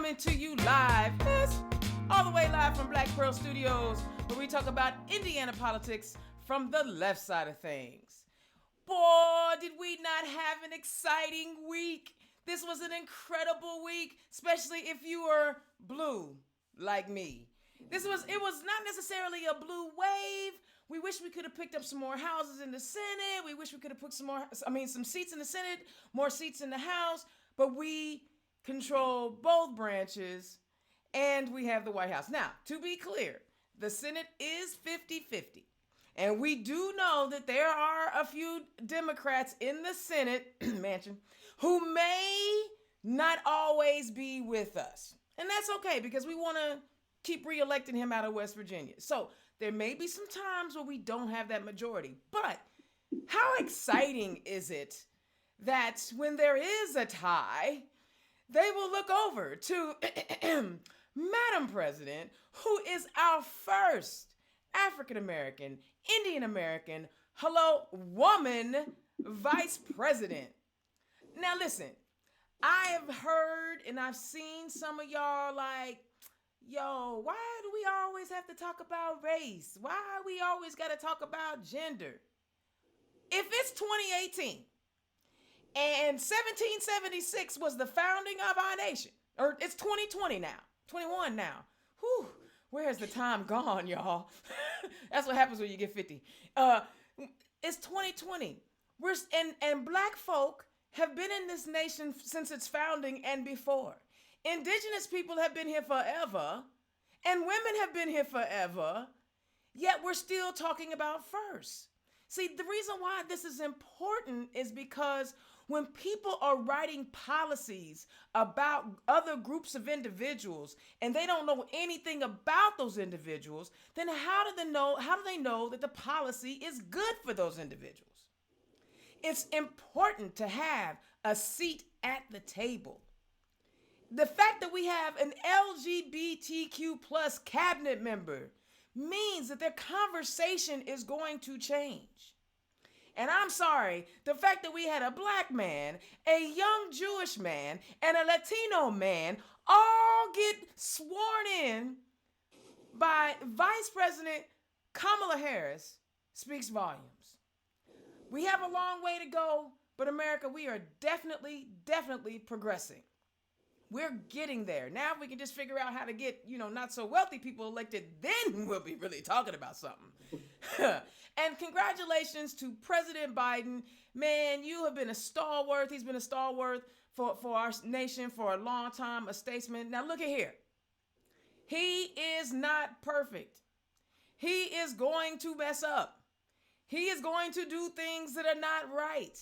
coming to you live, all the way live from Black Pearl Studios, where we talk about Indiana politics from the left side of things. Boy, did we not have an exciting week. This was an incredible week, especially if you were blue like me. It was not necessarily a blue wave. We wish we could have picked up some more houses in the Senate. We wish we could have put some seats in the Senate, more seats in the House, but we control both branches and we have the White House. Now, to be clear, the Senate is 50-50. And we do know that there are a few Democrats in the Senate mansion who may not always be with us. And that's okay, because we want to keep reelecting him out of West Virginia. So there may be some times where we don't have that majority. But how exciting is it that when there is a tie, they will look over to Madam President, who is our first African-American, Indian-American, woman vice president. Now listen, I have heard and I've seen some of y'all like, yo, why do we always have to talk about race? Why we always got to talk about gender? If it's 2018 and 1776 was the founding of our nation, or it's 2020 now, 21 now, whew, where's the time gone, y'all? That's what happens when you get 50. It's 2020. And black folk have been in this nation since its founding and before. Indigenous people have been here forever, and women have been here forever, yet we're still talking about first. See, the reason why this is important is because when people are writing policies about other groups of individuals and they don't know anything about those individuals, then how do they know that the policy is good for those individuals? It's important to have a seat at the table. The fact that we have an LGBTQ plus cabinet member means that their conversation is going to change. And I'm sorry, the fact that we had a black man, a young Jewish man, and a Latino man all get sworn in by Vice President Kamala Harris speaks volumes. We have a long way to go, but America, we are definitely progressing. We're getting there. Now, if we can just figure out how to get, not so wealthy people elected, then we'll be really talking about something. And congratulations to President Biden. Man, you have been a stalwart. He's been a stalwart for our nation for a long time, a statesman. Now, look at here. He is not perfect. He is going to mess up. He is going to do things that are not right.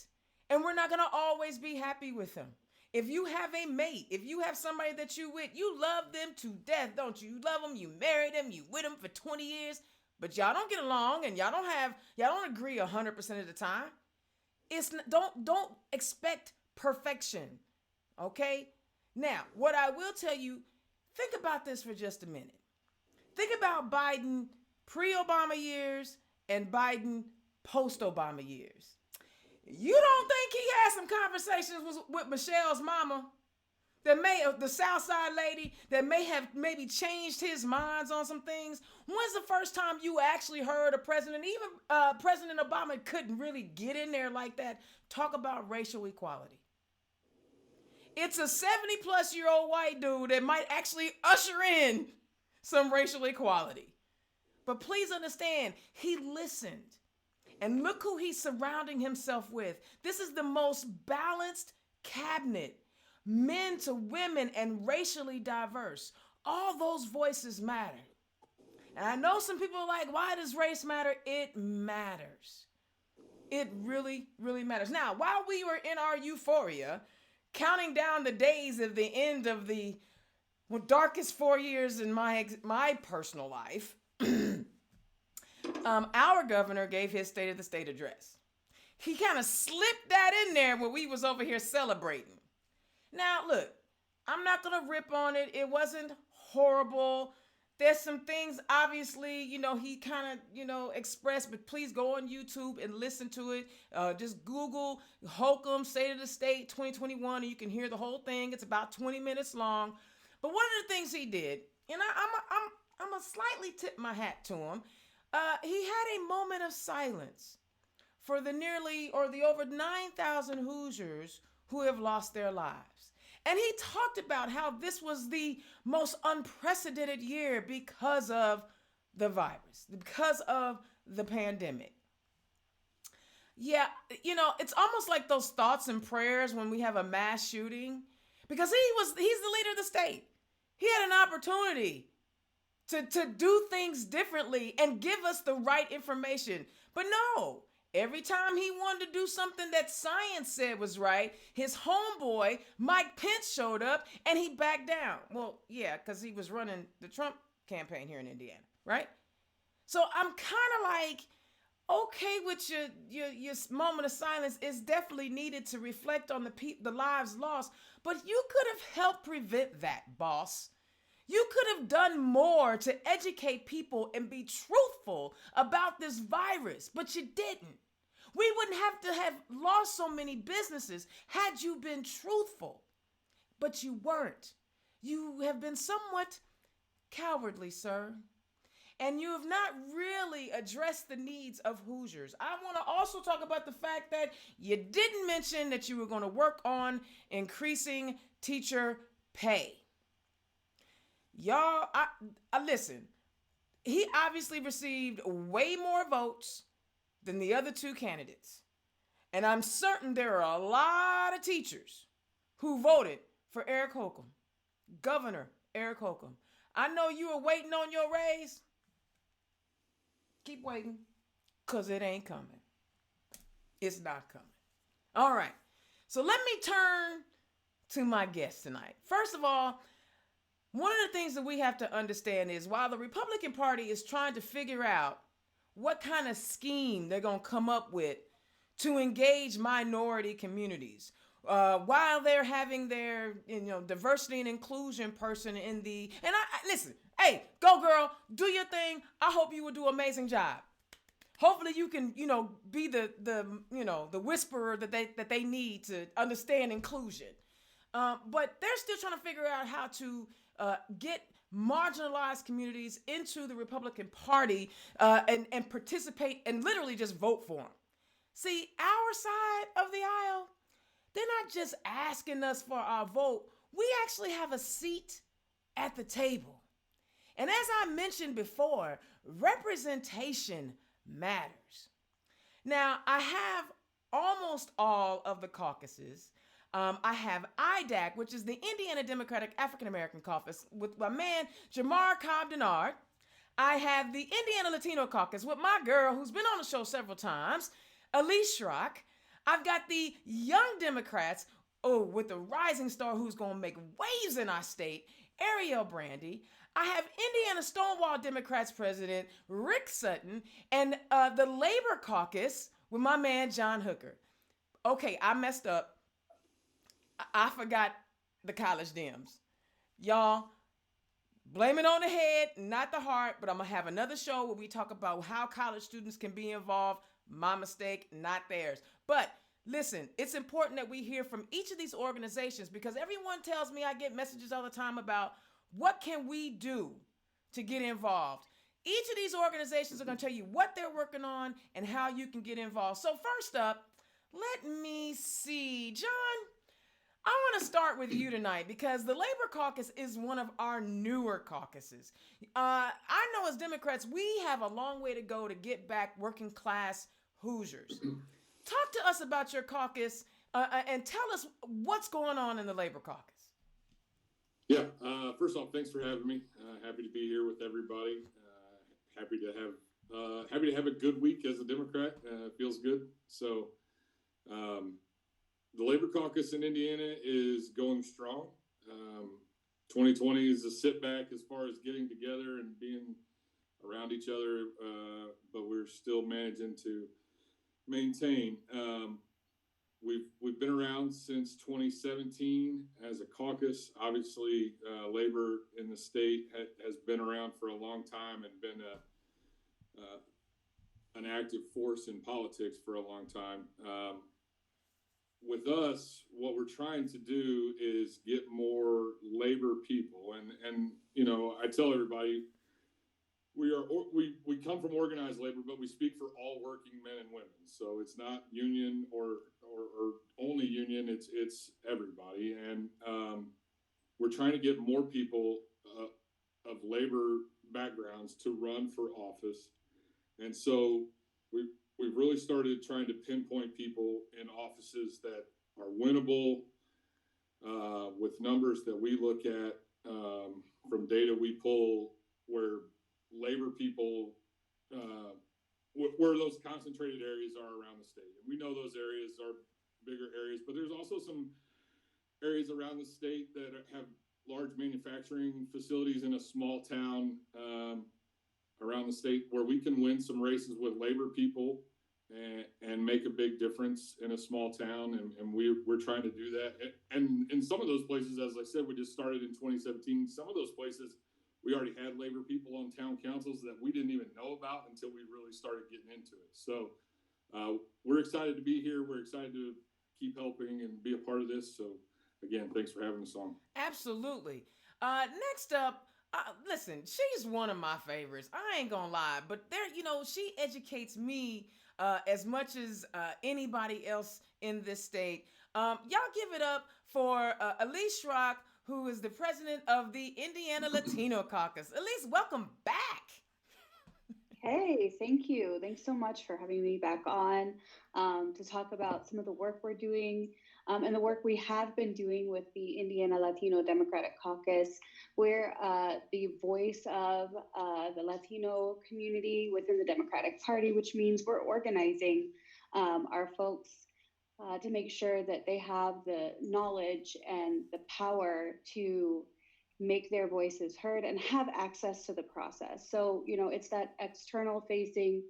And we're not going to always be happy with him. If you have a mate, if you have somebody that you with, you love them to death, don't you? You love them, you married them, you with them for 20 years, but y'all don't get along and y'all don't agree 100% of the time. Don't expect perfection, okay? Now, what I will tell you, think about this for just a minute. Think about Biden pre-Obama years and Biden post-Obama years. You don't think he had some conversations with Michelle's mama, the South Side lady, that may have maybe changed his minds on some things? When's the first time you actually heard a president, even President Obama couldn't really get in there like that, talk about racial equality? It's a 70-plus-year-old white dude that might actually usher in some racial equality. But please understand, he listened. And look who he's surrounding himself with. This is the most balanced cabinet, men to women and racially diverse. All those voices matter. And I know some people are like, why does race matter? It matters. It really, really matters. Now, while we were in our euphoria, counting down the days of the end of the darkest 4 years in my personal life, our governor gave his State of the State address. He kind of slipped that in there when we was over here celebrating. Now, look, I'm not going to rip on it. It wasn't horrible. There's some things, obviously, he kind of, expressed, but please go on YouTube and listen to it. Just Google Holcomb State of the State 2021, and you can hear the whole thing. It's about 20 minutes long. But one of the things he did, and I'm a slightly tip my hat to him. He had a moment of silence for the nearly or the over 9,000 Hoosiers who have lost their lives. And he talked about how this was the most unprecedented year because of the virus, because of the pandemic. Yeah, it's almost like those thoughts and prayers when we have a mass shooting because he's the leader of the state. He had an opportunity to do things differently and give us the right information. But no, every time he wanted to do something that science said was right, his homeboy, Mike Pence, showed up and he backed down. Well, yeah, because he was running the Trump campaign here in Indiana, right? So I'm kind of like, okay, with your moment of silence is definitely needed to reflect on the lives lost, but you could have helped prevent that, boss. You could have done more to educate people and be truthful about this virus, but you didn't. We wouldn't have to have lost so many businesses had you been truthful, but you weren't. You have been somewhat cowardly, sir. And you have not really addressed the needs of Hoosiers. I want to also talk about the fact that you didn't mention that you were going to work on increasing teacher pay. Y'all, I listen. He obviously received way more votes than the other two candidates. And I'm certain there are a lot of teachers who voted for Eric Holcomb, Governor Eric Holcomb. I know you were waiting on your raise. Keep waiting, because it ain't coming. It's not coming. All right. So let me turn to my guest tonight. First of all, one of the things that we have to understand is while the Republican Party is trying to figure out what kind of scheme they're going to come up with to engage minority communities, while they're having their diversity and inclusion person in the, and I listen, hey, go girl, do your thing. I hope you will do an amazing job. Hopefully you can, be the whisperer that they need to understand inclusion. But they're still trying to figure out how to get marginalized communities into the Republican Party and participate and literally just vote for them. See, our side of the aisle, they're not just asking us for our vote. We actually have a seat at the table. And as I mentioned before, representation matters. Now, I have almost all of the caucuses. I have IDAC, which is the Indiana Democratic African American Caucus, with my man, Jamar Cobb-Denard. I have the Indiana Latino Caucus with my girl, who's been on the show several times, Elise Schrock. I've got the Young Democrats, with the rising star who's going to make waves in our state, Ariel Brandy. I have Indiana Stonewall Democrats President Rick Sutton, and the Labor Caucus with my man, John Hooker. Okay, I messed up. I forgot the college Dems. Y'all, blame it on the head, not the heart, but I'm going to have another show where we talk about how college students can be involved. My mistake, not theirs. But listen, it's important that we hear from each of these organizations because everyone tells me, I get messages all the time about what can we do to get involved. Each of these organizations are going to tell you what they're working on and how you can get involved. So first up, let me see. John, I want to start with you tonight because the Labor Caucus is one of our newer caucuses. I know as Democrats, we have a long way to go to get back working class Hoosiers. Talk to us about your caucus and tell us what's going on in the Labor Caucus. Yeah, first off, thanks for having me. Happy to be here with everybody. Happy to have a good week as a Democrat. Feels good. So the Labor Caucus in Indiana is going strong. 2020 is a setback as far as getting together and being around each other, but we're still managing to maintain. We've been around since 2017 as a caucus. Obviously, labor in the state has been around for a long time and been an active force in politics for a long time. with us, what we're trying to do is get more labor people, and I tell everybody we come from organized labor, but we speak for all working men and women. So it's not union or only union. It's everybody, and we're trying to get more people of labor backgrounds to run for office, and so we've really started trying to pinpoint people in offices that are winnable, with numbers that we look at, from data we pull, where labor people, where those concentrated areas are around the state. And we know those areas are bigger areas, but there's also some areas around the state that have large manufacturing facilities in a small town, around the state, where we can win some races with labor people and make a big difference in a small town. And we're trying to do that. And in some of those places, as I said, we just started in 2017. Some of those places, we already had labor people on town councils that we didn't even know about until we really started getting into it. So we're excited to be here. We're excited to keep helping and be a part of this. So again, thanks for having us on. Absolutely. Next up, listen, she's one of my favorites. I ain't gonna lie, but she educates me as much as anybody else in this state. Y'all give it up for Elise Schrock, who is the president of the Indiana Latino Caucus. Elise, welcome back. Hey, thank you. Thanks so much for having me back on to talk about some of the work we're doing and the work we have been doing with the Indiana Latino Democratic Caucus. We're the voice of the Latino community within the Democratic Party, which means we're organizing our folks to make sure that they have the knowledge and the power to make their voices heard and have access to the process. So, it's that external facing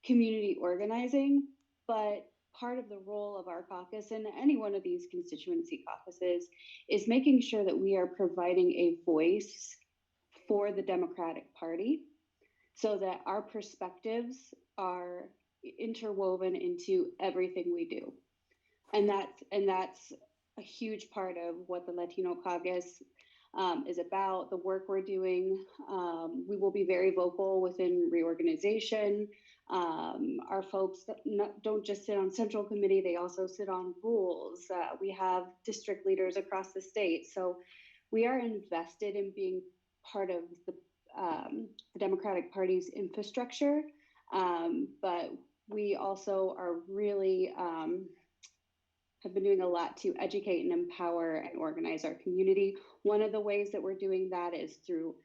community organizing, but part of the role of our caucus and any one of these constituency caucuses is making sure that we are providing a voice for the Democratic Party so that our perspectives are interwoven into everything we do. And that's a huge part of what the Latino Caucus is about, the work we're doing. We will be very vocal within reorganization. Our folks don't just sit on central committee, they also sit on rules. We have district leaders across the state. So we are invested in being part of the Democratic Party's infrastructure. But we also are really have been doing a lot to educate and empower and organize our community. One of the ways that we're doing that is through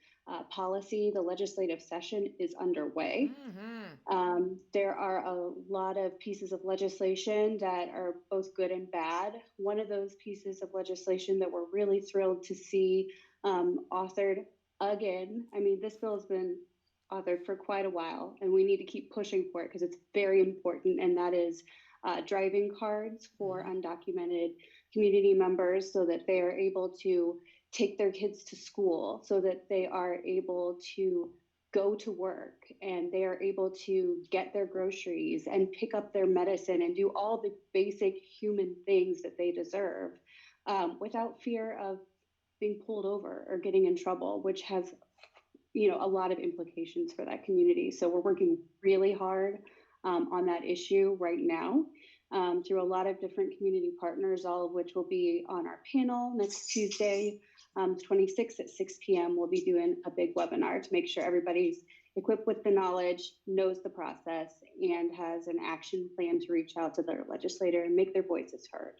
policy. The legislative session is underway. Mm-hmm. There are a lot of pieces of legislation that are both good and bad. One of those pieces of legislation that we're really thrilled to see authored again. I mean, this bill has been authored for quite a while, and we need to keep pushing for it because it's very important, and that is driving cards for undocumented community members so that they are able to take their kids to school, so that they are able to go to work and they are able to get their groceries and pick up their medicine and do all the basic human things that they deserve without fear of being pulled over or getting in trouble, which has a lot of implications for that community. So we're working really hard on that issue right now through a lot of different community partners, all of which will be on our panel next Tuesday, 26th at 6 p.m. We'll be doing a big webinar to make sure everybody's equipped with the knowledge, knows the process, and has an action plan to reach out to their legislator and make their voices heard.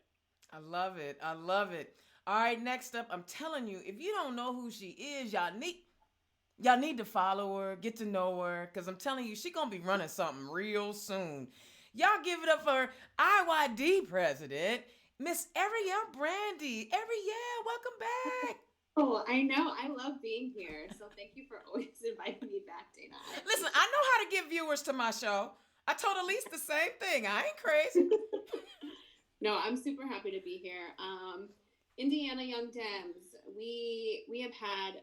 I love it. I love it. All right, next up, I'm telling you, if you don't know who she is, y'all need to follow her, get to know her, because I'm telling you, she's going to be running something real soon. Y'all give it up for IYD president, Miss Ariel Brandy. Ariel, welcome back. Oh, I know. I love being here. So thank you for always inviting me back, Dana. Listen, I know how to get viewers to my show. I told Elise the same thing. I ain't crazy. No, I'm super happy to be here. Indiana Young Dems, we had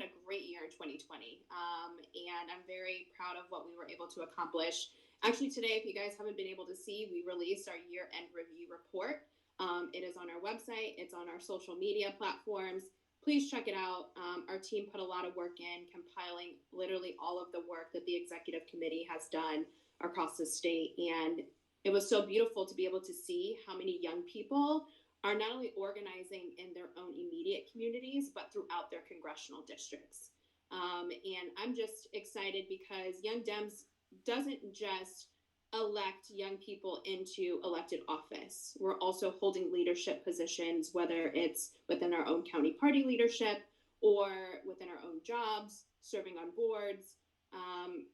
a great year in 2020, and I'm very proud of what we were able to accomplish. Actually, today, if you guys haven't been able to see, we released our year-end review report. It is on our website. It's on our social media platforms. Please check it out. Our team put a lot of work in compiling literally all of the work that the executive committee has done across the state. And it was so beautiful to be able to see how many young people are not only organizing in their own immediate communities, but throughout their congressional districts. And I'm just excited because Young Dems doesn't just elect young people into elected office. We're also holding leadership positions, whether it's within our own county party leadership or within our own jobs, serving on boards.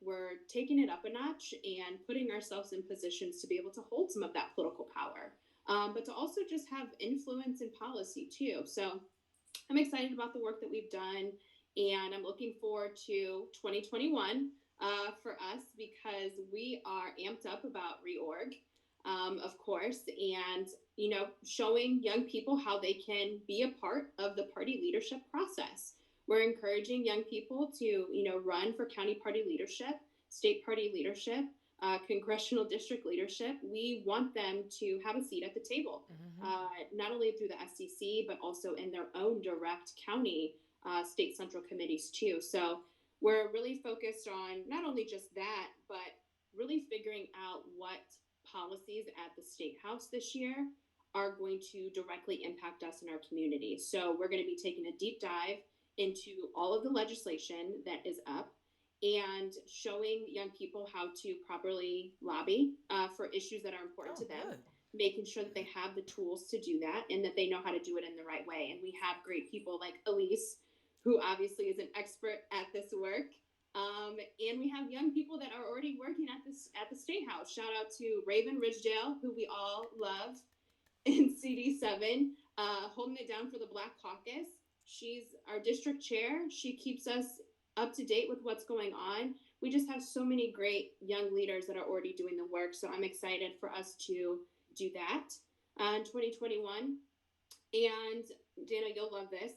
We're taking it up a notch and putting ourselves in positions to be able to hold some of that political power, but to also just have influence in policy too. So I'm excited about the work that we've done, and I'm looking forward to 2021 for us because we are amped up about reorg, of course, and showing young people how they can be a part of the party leadership process. We're encouraging young people to run for county party leadership, state party leadership, congressional district leadership. We want them to have a seat at the table, not only through the SCC, but also in their own direct county state central committees too. So we're really focused on not only just that, but really figuring out what policies at the State House this year are going to directly impact us in our community. So we're going to be taking a deep dive into all of the legislation that is up and showing young people how to properly lobby for issues that are important to them. Good. Making sure that they have the tools to do that and that they know how to do it in the right way. And we have great people like Elise, who obviously is an expert at this work. And we have young people that are already working at the State House. Shout out to Raven Ridgedale, who we all love in CD7, holding it down for the Black Caucus. She's our district chair. She keeps us up to date with what's going on. We just have so many great young leaders that are already doing the work. So I'm excited for us to do that in 2021. And Dana, you'll love this.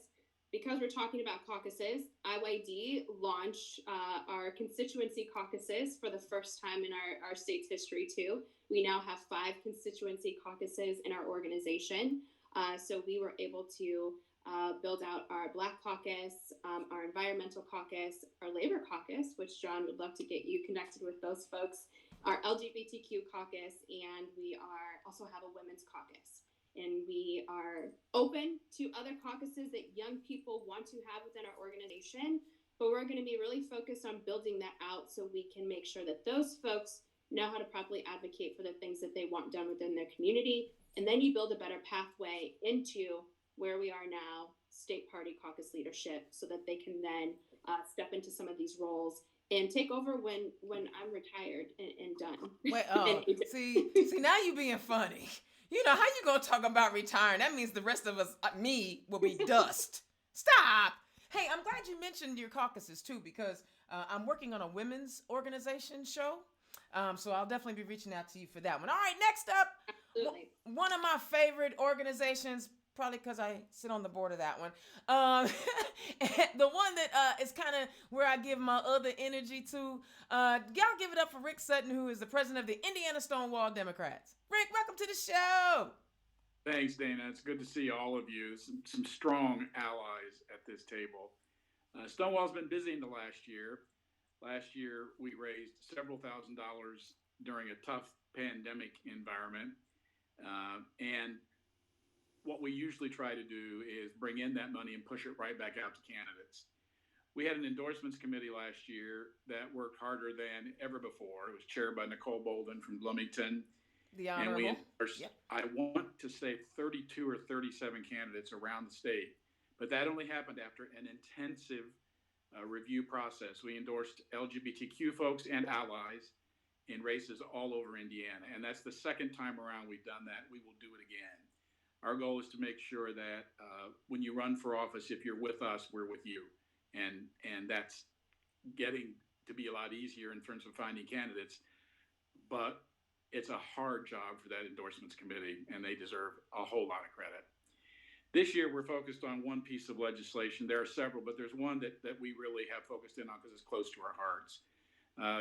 Because we're talking about caucuses, IYD launched our constituency caucuses for the first time in our state's history too. We now have 5 constituency caucuses in our organization. So we were able to build out our Black Caucus, our Environmental Caucus, our Labor Caucus, which John would love to get you connected with those folks, our LGBTQ caucus, and we also have a Women's Caucus. And we are open to other caucuses that young people want to have within our organization, but we're going to be really focused on building that out so we can make sure that those folks know how to properly advocate for the things that they want done within their community. And then you build a better pathway into where we are now, state party caucus leadership, so that they can then step into some of these roles and take over when I'm retired and done. Wait, see, now you being funny. You know, how you gonna talk about retiring? That means the rest of us, me, will be dust. Stop. Hey, I'm glad you mentioned your caucuses too, because I'm working on a women's organization show. So I'll definitely be reaching out to you for that one. All right, next up, one of my favorite organizations, probably because I sit on the board of that one. The one that is kind of where I give my other energy to. Y'all give it up for Rick Sutton, who is the president of the Indiana Stonewall Democrats. Rick, welcome to the show. Thanks, Dana. It's good to see all of you, some strong allies at this table. Stonewall's been busy in the last year. Last year, we raised several $1,000s during a tough pandemic environment. And what we usually try to do is bring in that money and push it right back out to candidates. We had an endorsements committee last year that worked harder than ever before. It was chaired by Nicole Bolden from Bloomington. The honorable. And we endorsed, I want to say 32 or 37 candidates around the state, but that only happened after an intensive review process. We endorsed LGBTQ folks and allies in races all over Indiana, and that's the second time around we've done that. We will do it again. Our goal is to make sure that when you run for office, if you're with us, we're with you, and that's getting to be a lot easier in terms of finding candidates, but it's a hard job for that endorsements committee, and they deserve a whole lot of credit. This year, we're focused on one piece of legislation. There are several, but there's one that we really have focused in on because it's close to our hearts.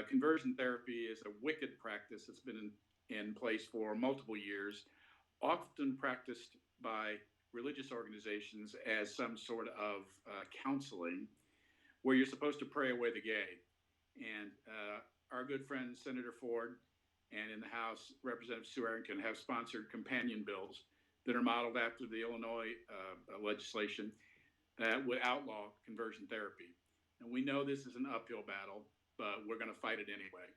Conversion therapy is a wicked practice that's been in place for multiple years. often practiced by religious organizations as some sort of counseling, where you're supposed to pray away the gay. And our good friend Senator Ford and in the House, Representative Sue Arrington have sponsored companion bills that are modeled after the Illinois legislation that would outlaw conversion therapy. And we know this is an uphill battle, but we're going to fight it anyway.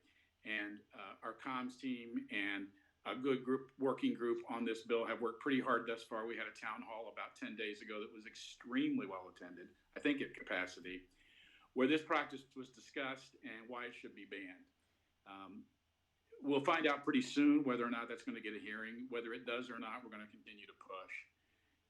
And our comms team and a good working group on this bill have worked pretty hard thus far. We had a town hall about 10 days ago that was extremely well attended, I think at capacity, where this practice was discussed and why it should be banned. We'll find out pretty soon whether or not that's going to get a hearing. Whether it does or not, we're going to continue to push.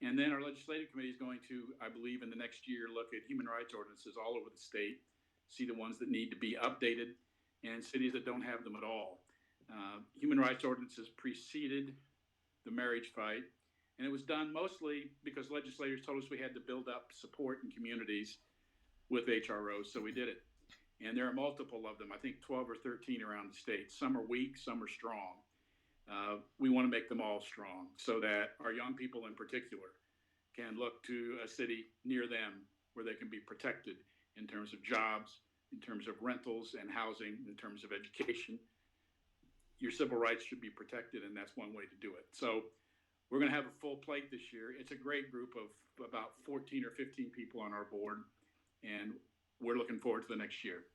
And then our legislative committee is going to, I believe, in the next year, look at human rights ordinances all over the state, see the ones that need to be updated, and cities that don't have them at all. Human rights ordinances preceded the marriage fight, and it was done mostly because legislators told us we had to build up support in communities with HROs, so we did it. And there are multiple of them, I think 12 or 13 around the state. Some are weak, some are strong. We want to make them all strong so that our young people in particular can look to a city near them where they can be protected in terms of jobs, in terms of rentals and housing, in terms of education. Your civil rights should be protected, and that's one way to do it. So we're going to have a full plate this year. It's a great group of about 14 or 15 people on our board, and we're looking forward to the next year.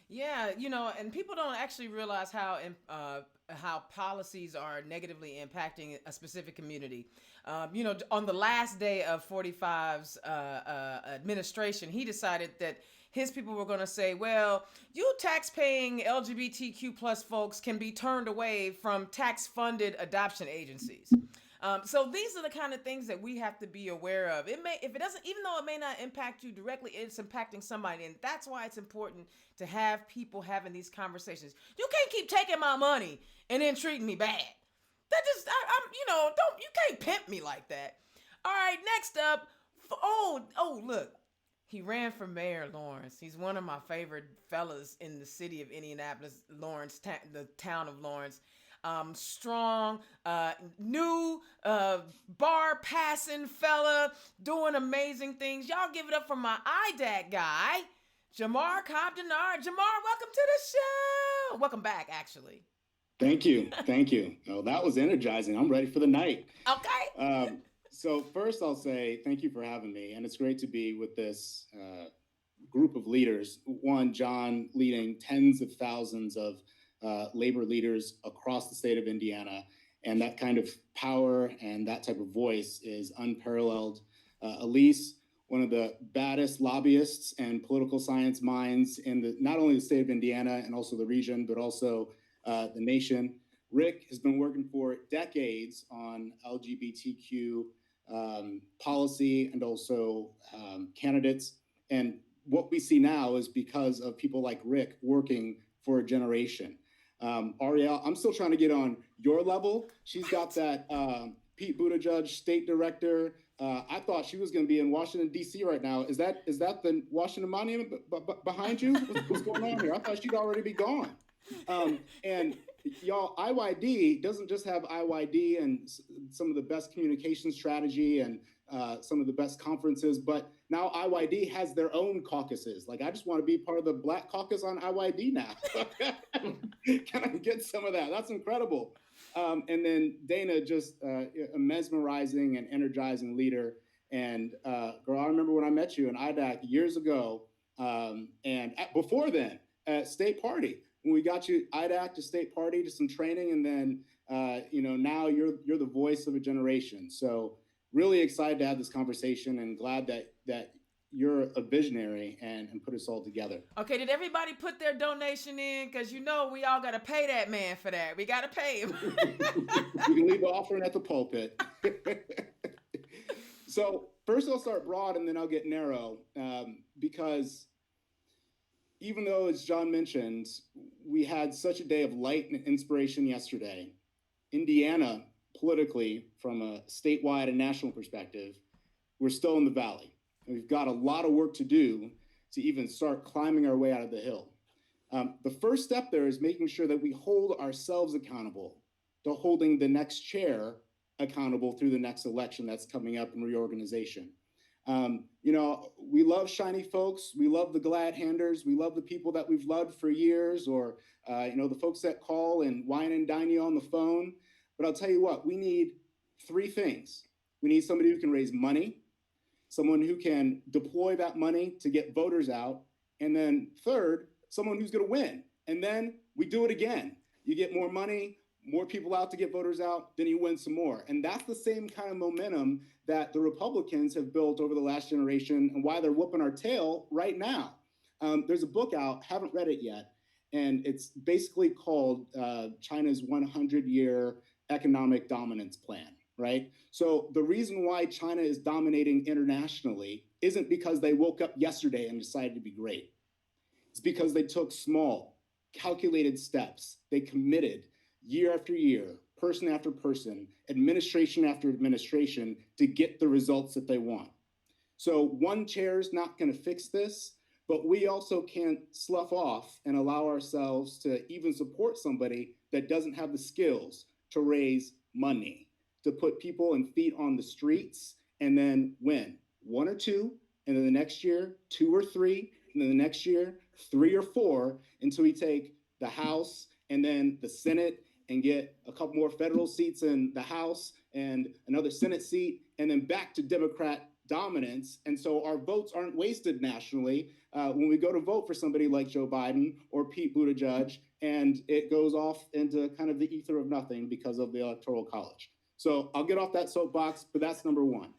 Yeah, and people don't actually realize how policies are negatively impacting a specific community. On the last day of 45's administration, he decided that his people were going to say, well, you tax-paying LGBTQ plus folks can be turned away from tax-funded adoption agencies. So these are the kind of things that we have to be aware of. Even though it may not impact you directly, it's impacting somebody. And that's why it's important to have people having these conversations. You can't keep taking my money and then treating me bad. You can't pimp me like that. All right, next up. Look, he ran for mayor, Lawrence. He's one of my favorite fellas in the city of Indianapolis, Lawrence, the town of Lawrence. Strong, new, bar passing fella, doing amazing things. Y'all give it up for my IDAC guy, Jamar Cobdenard. Jamar, welcome to the show. Welcome back, actually. Thank you. Oh, that was energizing. I'm ready for the night. Okay. So first I'll say thank you for having me. And it's great to be with this group of leaders. One, John leading tens of thousands of labor leaders across the state of Indiana. And that kind of power and that type of voice is unparalleled. Elise, one of the baddest lobbyists and political science minds in not only the state of Indiana and also the region, but also the nation. Rick has been working for decades on LGBTQ policy and also candidates. And what we see now is because of people like Rick working for a generation. Ariel, I'm still trying to get on your level. She's got that Pete Buttigieg state director. I thought she was going to be in Washington, D.C. right now. Is that the Washington Monument behind you? What's going on here? I thought she'd already be gone. And y'all, IYD doesn't just have IYD and some of the best communication strategy and some of the best conferences, but now IYD has their own caucuses. Like, I just want to be part of the Black Caucus on IYD now. Can I get some of that? That's incredible. And then Dana, just a mesmerizing and energizing leader. And girl, I remember when I met you in IDAC years ago, and before then, at State Party, when we got you IDAC to State Party to some training, and then now you're the voice of a generation. So really excited to have this conversation, and glad that you're a visionary and put us all together. Okay, did everybody put their donation in? Because we all got to pay that man for that. We got to pay him. You can leave the offering at the pulpit. So first I'll start broad and then I'll get narrow, because even though, as John mentioned, we had such a day of light and inspiration yesterday, Indiana, politically, from a statewide and national perspective, we're still in the valley. And we've got a lot of work to do to even start climbing our way out of the hill. The first step there is making sure that we hold ourselves accountable to holding the next chair accountable through the next election that's coming up in reorganization. We love shiny folks. We love the glad handers. We love the people that we've loved for years, or, the folks that call and wine and dine you on the phone. But I'll tell you what, we need three things. We need somebody who can raise money, someone who can deploy that money to get voters out, and then third, someone who's going to win. And then we do it again. You get more money, more people out to get voters out, then you win some more. And that's the same kind of momentum that the Republicans have built over the last generation, and why they're whooping our tail right now. There's a book out, haven't read it yet, and it's basically called China's 100-Year Economic Dominance Plan, right? So the reason why China is dominating internationally isn't because they woke up yesterday and decided to be great. It's because they took small, calculated steps. They committed year after year, person after person, administration after administration, to get the results that they want. So one chair is not going to fix this, but we also can't slough off and allow ourselves to even support somebody that doesn't have the skills to raise money, to put people and feet on the streets, and then win one or two, and then the next year, 2 or 3, and then the next year, 3 or 4, until we take the House and then the Senate and get a couple more federal seats in the House and another Senate seat, and then back to Democrat dominance. And so our votes aren't wasted nationally when we go to vote for somebody like Joe Biden or Pete Buttigieg, and it goes off into kind of the ether of nothing because of the Electoral College. So I'll get off that soapbox, but that's number one.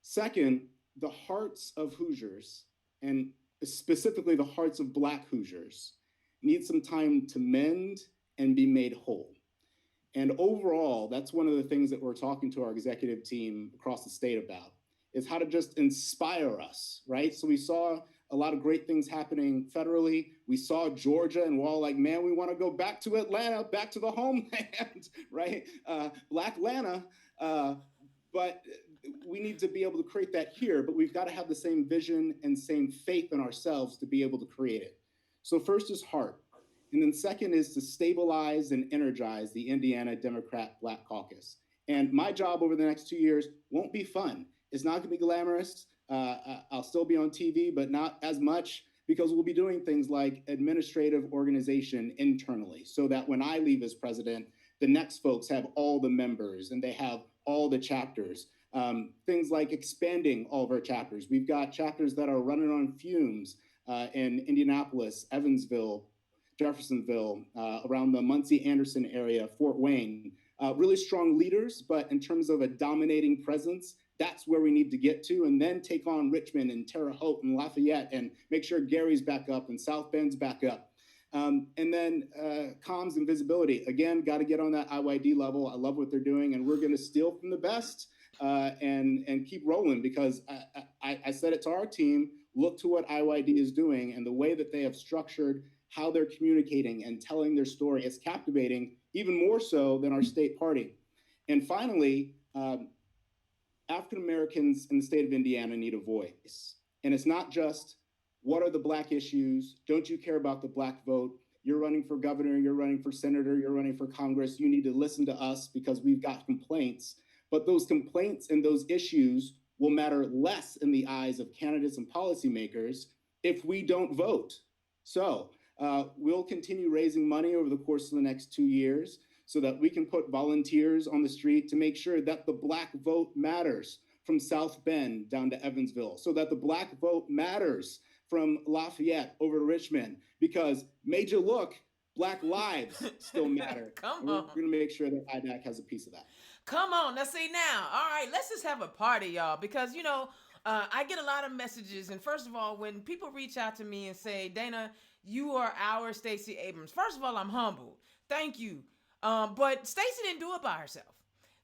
Second, the hearts of Hoosiers, and specifically the hearts of Black Hoosiers, need some time to mend and be made whole. And overall, that's one of the things that we're talking to our executive team across the state about, is how to just inspire us, right? So we saw a lot of great things happening federally. We saw Georgia, and we're all like, man, we want to go back to Atlanta, back to the homeland, right? Black Atlanta, but we need to be able to create that here, but we've got to have the same vision and same faith in ourselves to be able to create it. So first is heart. And then second is to stabilize and energize the Indiana Democrat Black Caucus. And my job over the next 2 years won't be fun. It's not gonna be glamorous. I'll still be on TV, but not as much, because we'll be doing things like administrative organization internally, so that when I leave as president, the next folks have all the members and they have all the chapters. Things like expanding all of our chapters. We've got chapters that are running on fumes in Indianapolis, Evansville, Jeffersonville, around the Muncie-Anderson area, Fort Wayne. Really strong leaders, but in terms of a dominating presence, that's where we need to get to, and then take on Richmond and Terre Haute and Lafayette, and make sure Gary's back up and South Bend's back up. And then comms and visibility. Again, got to get on that IYD level. I love what they're doing, and we're going to steal from the best and keep rolling, because I said it to our team, look to what IYD is doing, and the way that they have structured how they're communicating and telling their story is captivating, even more so than our state party. And finally, African Americans in the state of Indiana need a voice. And it's not just, what are the Black issues? Don't you care about the Black vote? You're running for governor, you're running for senator, you're running for Congress. You need to listen to us because we've got complaints. But those complaints and those issues will matter less in the eyes of candidates and policymakers if we don't vote. So we'll continue raising money over the course of the next 2 years, so that we can put volunteers on the street to make sure that the Black vote matters from South Bend down to Evansville, so that the Black vote matters from Lafayette over to Richmond, because major look, Black lives still matter. Come on. We're gonna make sure that IDAC has a piece of that. Come on. Now, see now. All right, let's just have a party, y'all, because, I get a lot of messages. And first of all, when people reach out to me and say, Dana, you are our Stacey Abrams, first of all, I'm humbled. Thank you. But Stacey didn't do it by herself.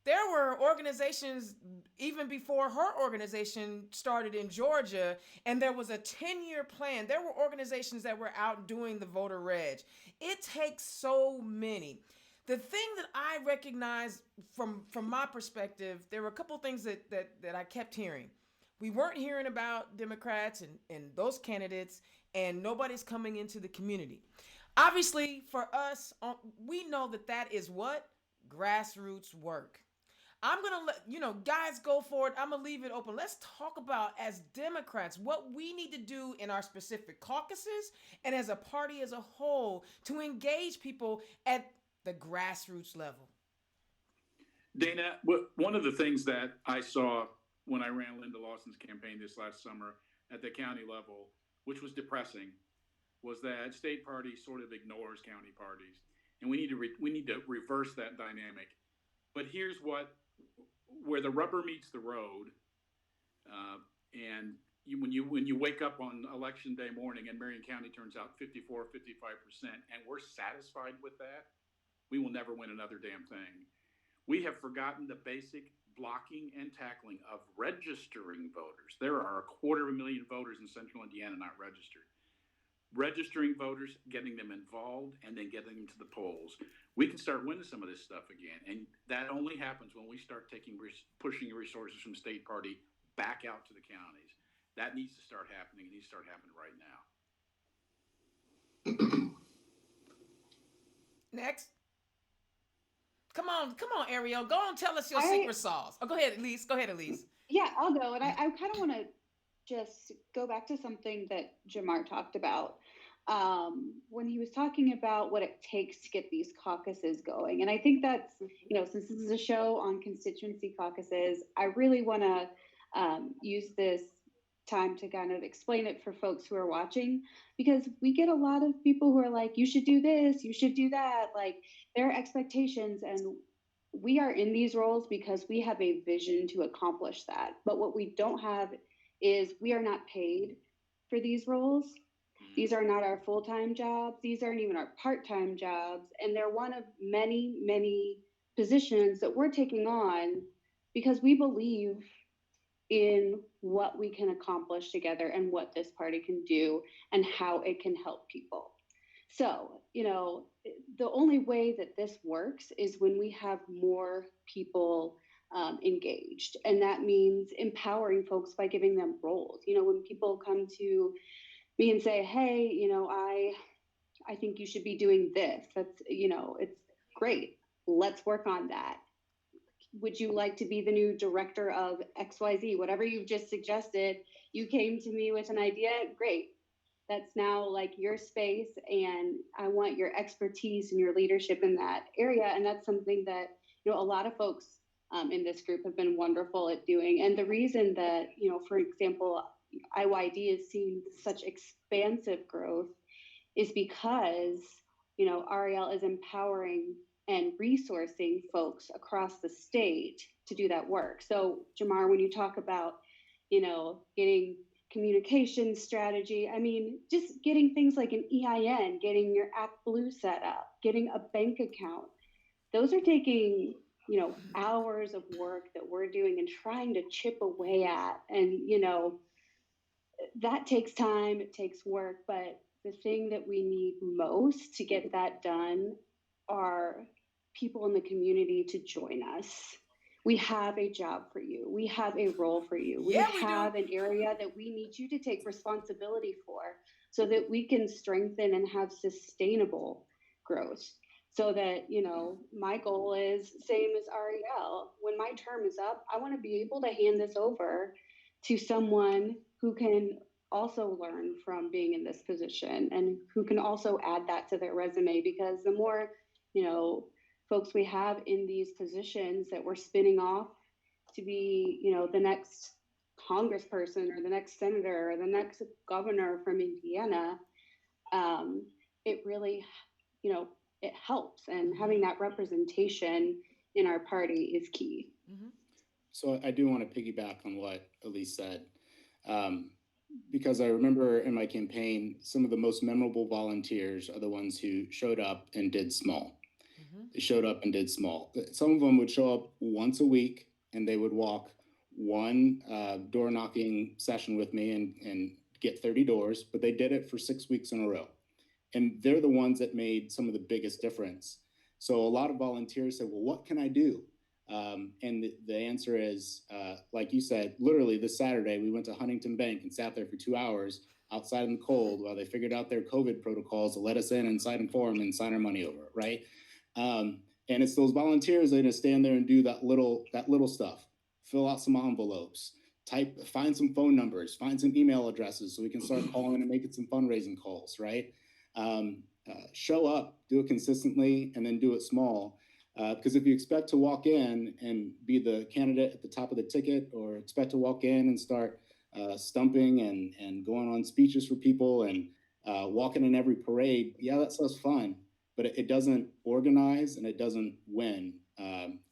There were organizations even before her organization started in Georgia, and there was a 10-year plan. There were organizations that were out doing the voter reg. It takes so many. The thing that I recognize from my perspective, there were a couple things that I kept hearing. We weren't hearing about Democrats and those candidates, and nobody's coming into the community. Obviously, for us, we know that is what? Grassroots work. I'm going to let, guys go for it. I'm going to leave it open. Let's talk about, as Democrats, what we need to do in our specific caucuses and as a party as a whole to engage people at the grassroots level. Dana, one of the things that I saw when I ran Linda Lawson's campaign this last summer at the county level, which was depressing, was that state party sort of ignores county parties, and we need to reverse that dynamic. But here's where the rubber meets the road, and when you wake up on election day morning and Marion County turns out 54, 55%, and we're satisfied with that, we will never win another damn thing. We have forgotten the basic blocking and tackling of registering voters. There are 250,000 voters in central Indiana not registered. Registering voters, getting them involved, and then getting them to the polls. We can start winning some of this stuff again. And that only happens when we start pushing resources from state party back out to the counties. That needs to start happening. It needs to start happening right now. Next. Come on, Ariel. Go on, tell us your secret sauce. Oh, go ahead, Elise. Yeah, I'll go. And I kind of want to just go back to something that Jamar talked about when he was talking about what it takes to get these caucuses going. And I think that's, since this is a show on constituency caucuses, I really want to use this time to kind of explain it for folks who are watching, because we get a lot of people who are like, you should do this, you should do that, like their expectations. And we are in these roles because we have a vision to accomplish that. But what we don't have is we are not paid for these roles. These are not our full-time jobs. These aren't even our part-time jobs. And they're one of many, many positions that we're taking on because we believe in what we can accomplish together and what this party can do and how it can help people. So, the only way that this works is when we have more people engaged. And that means empowering folks by giving them roles. When people come to me and say, hey, I think you should be doing this. That's, it's great. Let's work on that. Would you like to be the new director of XYZ? Whatever you've just suggested, you came to me with an idea. Great. That's now like your space, and I want your expertise and your leadership in that area. And that's something that, a lot of folks in this group have been wonderful at doing. And the reason that, for example, IYD is seeing such expansive growth is because, Ariel is empowering and resourcing folks across the state to do that work. So Jamar, when you talk about, getting communication strategy, just getting things like an EIN, getting your ActBlue set up, getting a bank account, those are taking, hours of work that we're doing and trying to chip away at. And, that takes time, it takes work, but the thing that we need most to get that done are people in the community to join us. We have a job for you. We have a role for you. We have an area that we need you to take responsibility for so that we can strengthen and have sustainable growth. So that, my goal is same as Ariel. When my term is up, I want to be able to hand this over to someone who can also learn from being in this position and who can also add that to their resume, because the more, folks we have in these positions that we're spinning off to be, the next congressperson or the next senator or the next governor from Indiana, it really, it helps. And having that representation in our party is key. Mm-hmm. So I do want to piggyback on what Elise said, because I remember in my campaign, some of the most memorable volunteers are the ones who showed up and did small. Mm-hmm. They showed up and did small. Some of them would show up once a week and they would walk one door knocking session with me and get 30 doors, but they did it for 6 weeks in a row. And they're the ones that made some of the biggest difference. So a lot of volunteers said, well, what can I do? And the answer is, like you said, literally this Saturday, we went to Huntington Bank and sat there for 2 hours outside in the cold while they figured out their COVID protocols to let us in and sign a form and sign our money over, right? And it's those volunteers that are going to stand there and do that little stuff, fill out some envelopes, find some phone numbers, find some email addresses so we can start calling and making some fundraising calls, right? Show up, do it consistently, and then do it small. Because if you expect to walk in and be the candidate at the top of the ticket, or expect to walk in and start stumping and going on speeches for people and walking in every parade, yeah, that stuff's fun, but it doesn't organize and it doesn't win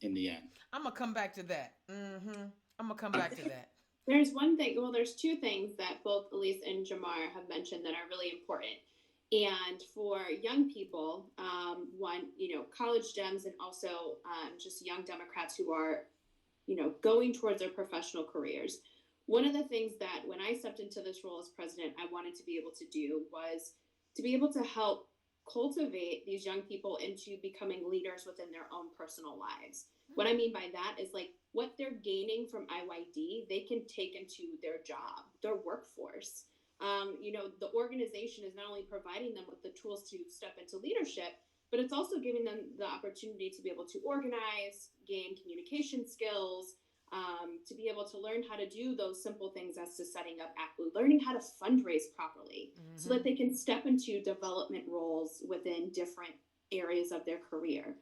in the end. I'm gonna come back to that. I'm gonna come back to that. There's one thing, well, there's two things that both Elise and Jamar have mentioned that are really important. And for young people, one, college Dems, and also just young Democrats who are, going towards their professional careers. One of the things that when I stepped into this role as president, I wanted to be able to do was to be able to help cultivate these young people into becoming leaders within their own personal lives. What I mean by that is like what they're gaining from IYD, they can take into their job, their workforce. The organization is not only providing them with the tools to step into leadership, but it's also giving them the opportunity to be able to organize, gain communication skills, to be able to learn how to do those simple things as to setting up ACLU, learning how to fundraise properly so that they can step into development roles within different areas of their career.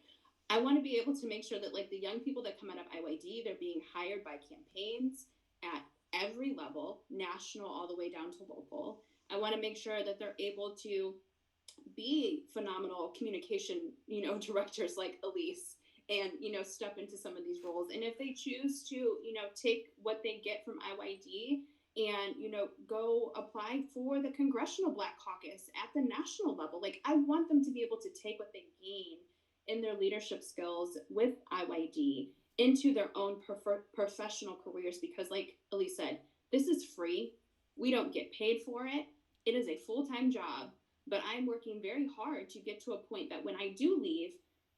I want to be able to make sure that like the young people that come out of IYD, they're being hired by campaigns at every level, national all the way down to local. I want to make sure that they're able to be phenomenal communication, directors like Elise and, step into some of these roles. And if they choose to, take what they get from IYD and, go apply for the Congressional Black Caucus at the national level, like I want them to be able to take what they gain in their leadership skills with IYD into their own professional careers, because like Elise said, this is free. We don't get paid for it. It is a full-time job, but I'm working very hard to get to a point that when I do leave,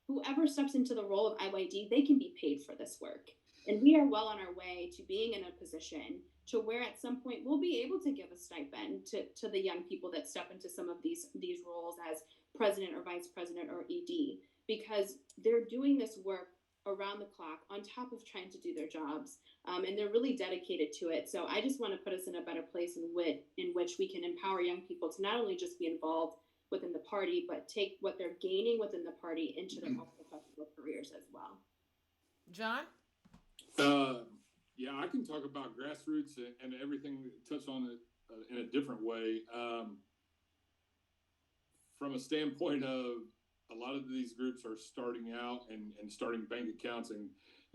whoever steps into the role of IYD, they can be paid for this work. And we are well on our way to being in a position to where at some point we'll be able to give a stipend to the young people that step into some of these roles as president or vice president or ED, because they're doing this work around the clock on top of trying to do their jobs, and they're really dedicated to it. So I just want to put us in a better place in which we can empower young people to not only just be involved within the party, but take what they're gaining within the party into their own professional careers as well. John? Yeah, I can talk about grassroots and everything, touch on it in a different way. From a standpoint of a lot of these groups are starting out and starting bank accounts and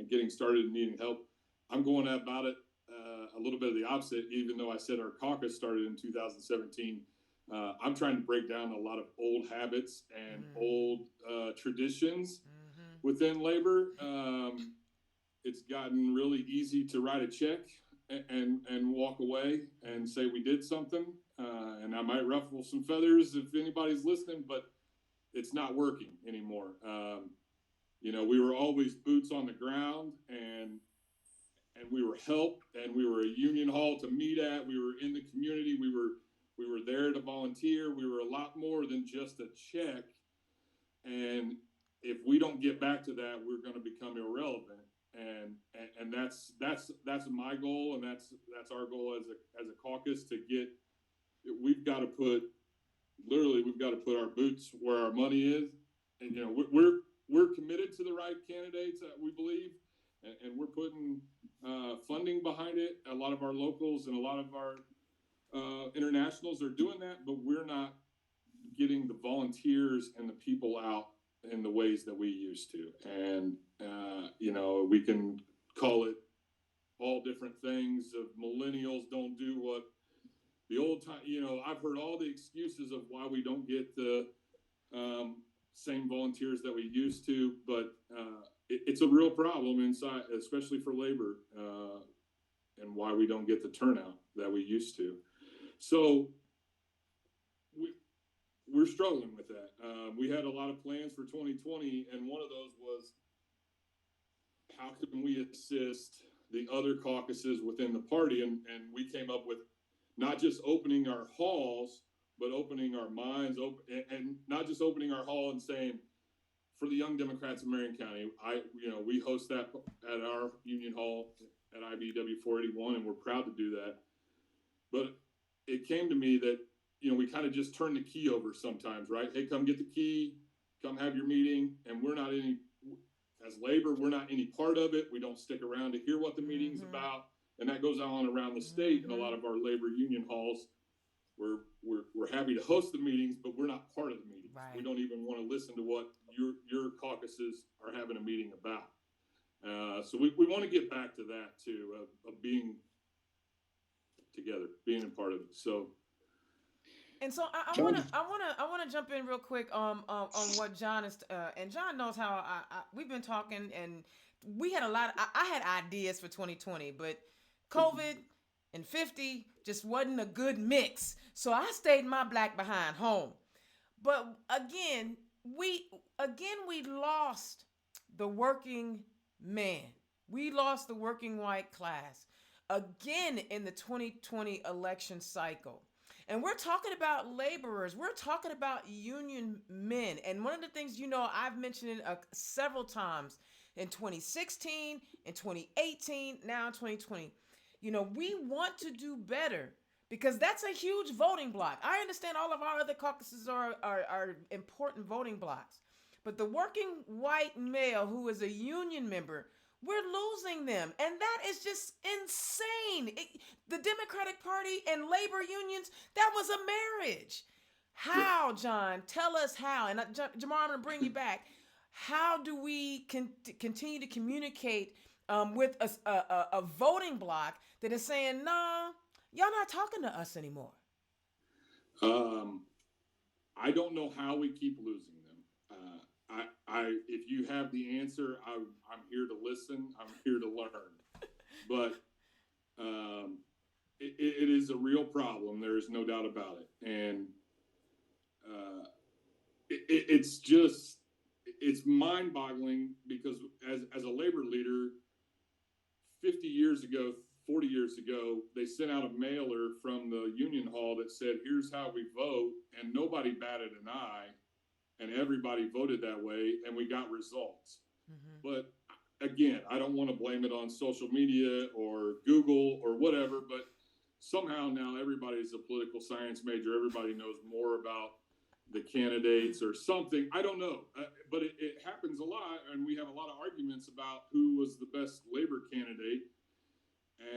getting started and needing help. I'm going about it a little bit of the opposite, even though I said our caucus started in 2017. I'm trying to break down a lot of old habits and old traditions within labor. It's gotten really easy to write a check and walk away and say we did something. And I might ruffle some feathers if anybody's listening, but it's not working anymore. We were always boots on the ground, and we were helped, and we were a union hall to meet at. We were in the community. We were there to volunteer. We were a lot more than just a check. And if we don't get back to that, we're going to become irrelevant. And that's my goal, and that's our goal as a caucus to get. We've got to put our boots where our money is, and we're committed to the right candidates, we believe, and we're putting funding behind it. A lot of our locals and a lot of our internationals are doing that, but we're not getting the volunteers and the people out in the ways that we used to. And we can call it all different things of millennials don't do what the old time, I've heard all the excuses of why we don't get the same volunteers that we used to, but it's a real problem inside, especially for labor, and why we don't get the turnout that we used to. So we're struggling with that. We had a lot of plans for 2020, and one of those was how can we assist the other caucuses within the party, and we came up with not just opening our halls, but opening our minds, and not just opening our hall and saying, for the Young Democrats of Marion County, we host that at our union hall at IBW 481, and we're proud to do that. But it came to me that, we kind of just turn the key over sometimes, right? Hey, come get the key, come have your meeting. And we're not as labor, we're not any part of it. We don't stick around to hear what the meeting's about. And that goes on around the state in a lot of our labor union halls. We're happy to host the meetings, but we're not part of the meetings. Right. We don't even want to listen to what your caucuses are having a meeting about. So we want to get back to that too, of being together, being a part of it. So. And so I want to jump in real quick on what John is and John knows how we've been talking, and we had I had ideas for 2020, but COVID and 50 just wasn't a good mix. So I stayed my black behind home. But again, we lost the working man. We lost the working white class again in the 2020 election cycle. And we're talking about laborers. We're talking about union men. And one of the things, I've mentioned it several times in 2016, in 2018, now in 2020. We want to do better because that's a huge voting block. I understand all of our other caucuses are important voting blocks. But the working white male who is a union member, we're losing them. And that is just insane. The Democratic Party and labor unions, that was a marriage. How, John? Tell us how. And Jamar, I'm going to bring you back. How do we continue to communicate with a voting bloc that is saying, no, y'all not talking to us anymore? I don't know how we keep losing them. If you have the answer, I'm here to listen. I'm here to learn. But it is a real problem. There is no doubt about it. And it's mind-boggling because as a labor leader, 50 years ago, 40 years ago, they sent out a mailer from the union hall that said, here's how we vote, and nobody batted an eye, and everybody voted that way, and we got results. But again, I don't want to blame it on social media or Google or whatever, but somehow now everybody's a political science major. Everybody knows more about the candidates or something. I don't know, but it happens a lot, and we have a lot of arguments about who was the best labor candidate.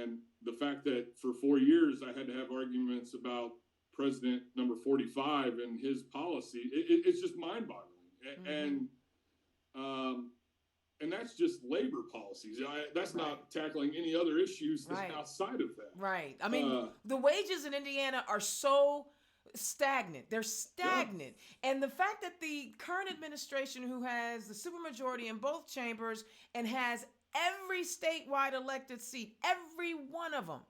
And the fact that for 4 years I had to have arguments about President number 45 and his policy, it's just mind-boggling. And that's just labor policies. That's not tackling any other issues outside of that. Right. I mean, the wages in Indiana are so stagnant. They're stagnant. Yeah. And the fact that the current administration, who has the supermajority in both chambers and has every statewide elected seat, every one of them,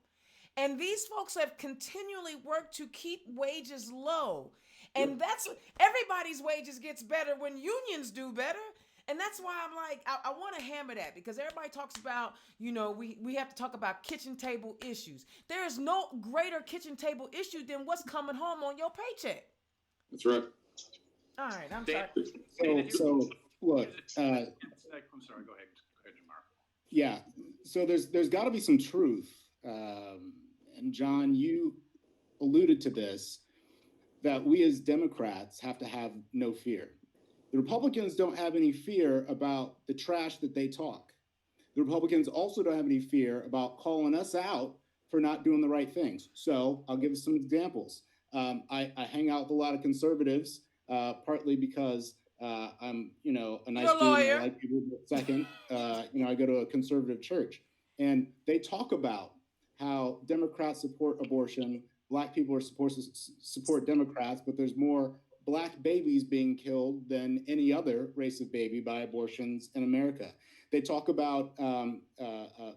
and these folks have continually worked to keep wages low. And that's everybody's wages gets better when unions do better. And that's why I'm like, I want to hammer that, because everybody talks about, we have to talk about kitchen table issues. There is no greater kitchen table issue than what's coming home on your paycheck. That's right. All right, I'm sorry. So look, I'm sorry, go ahead, Jamar. Yeah, so there's got to be some truth. And John, you alluded to this, that we as Democrats have to have no fear. The Republicans don't have any fear about the trash that they talk. The Republicans also don't have any fear about calling us out for not doing the right things. So I'll give you some examples. I hang out with a lot of conservatives, partly because I'm, a nice dude. I like people. Second, I go to a conservative church, and they talk about how Democrats support abortion, Black people are supposed to support Democrats, but there's more Black babies being killed than any other race of baby by abortions in America. They talk about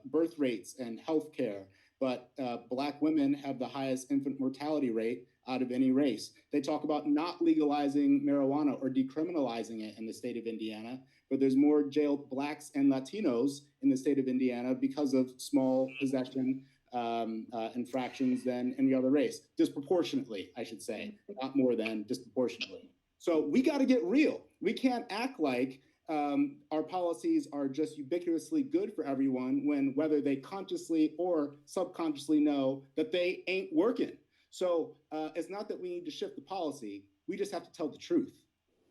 birth rates and health care, but Black women have the highest infant mortality rate out of any race. They talk about not legalizing marijuana or decriminalizing it in the state of Indiana, but there's more jailed Blacks and Latinos in the state of Indiana because of small possession infractions than any other race, disproportionately, I should say, not more than disproportionately. So we got to get real. We can't act like our policies are just ubiquitously good for everyone when whether they consciously or subconsciously know that they ain't working. So it's not that we need to shift the policy. We just have to tell the truth.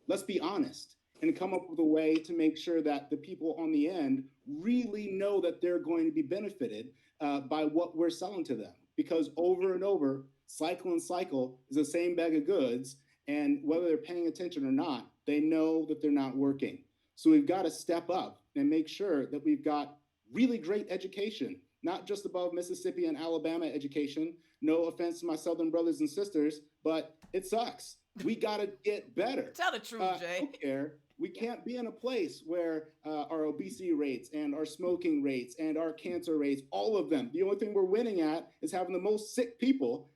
Let's be honest and come up with a way to make sure that the people on the end really know that they're going to be benefited by what we're selling to them. Because over and over, cycle and cycle is the same bag of goods. And whether they're paying attention or not, they know that they're not working. So we've got to step up and make sure that we've got really great education, not just above Mississippi and Alabama education. No offense to my Southern brothers and sisters, but it sucks. We got to get better. Tell the truth, Jay. Healthcare, we can't be in a place where our obesity rates and our smoking rates and our cancer rates, all of them, the only thing we're winning at is having the most sick people.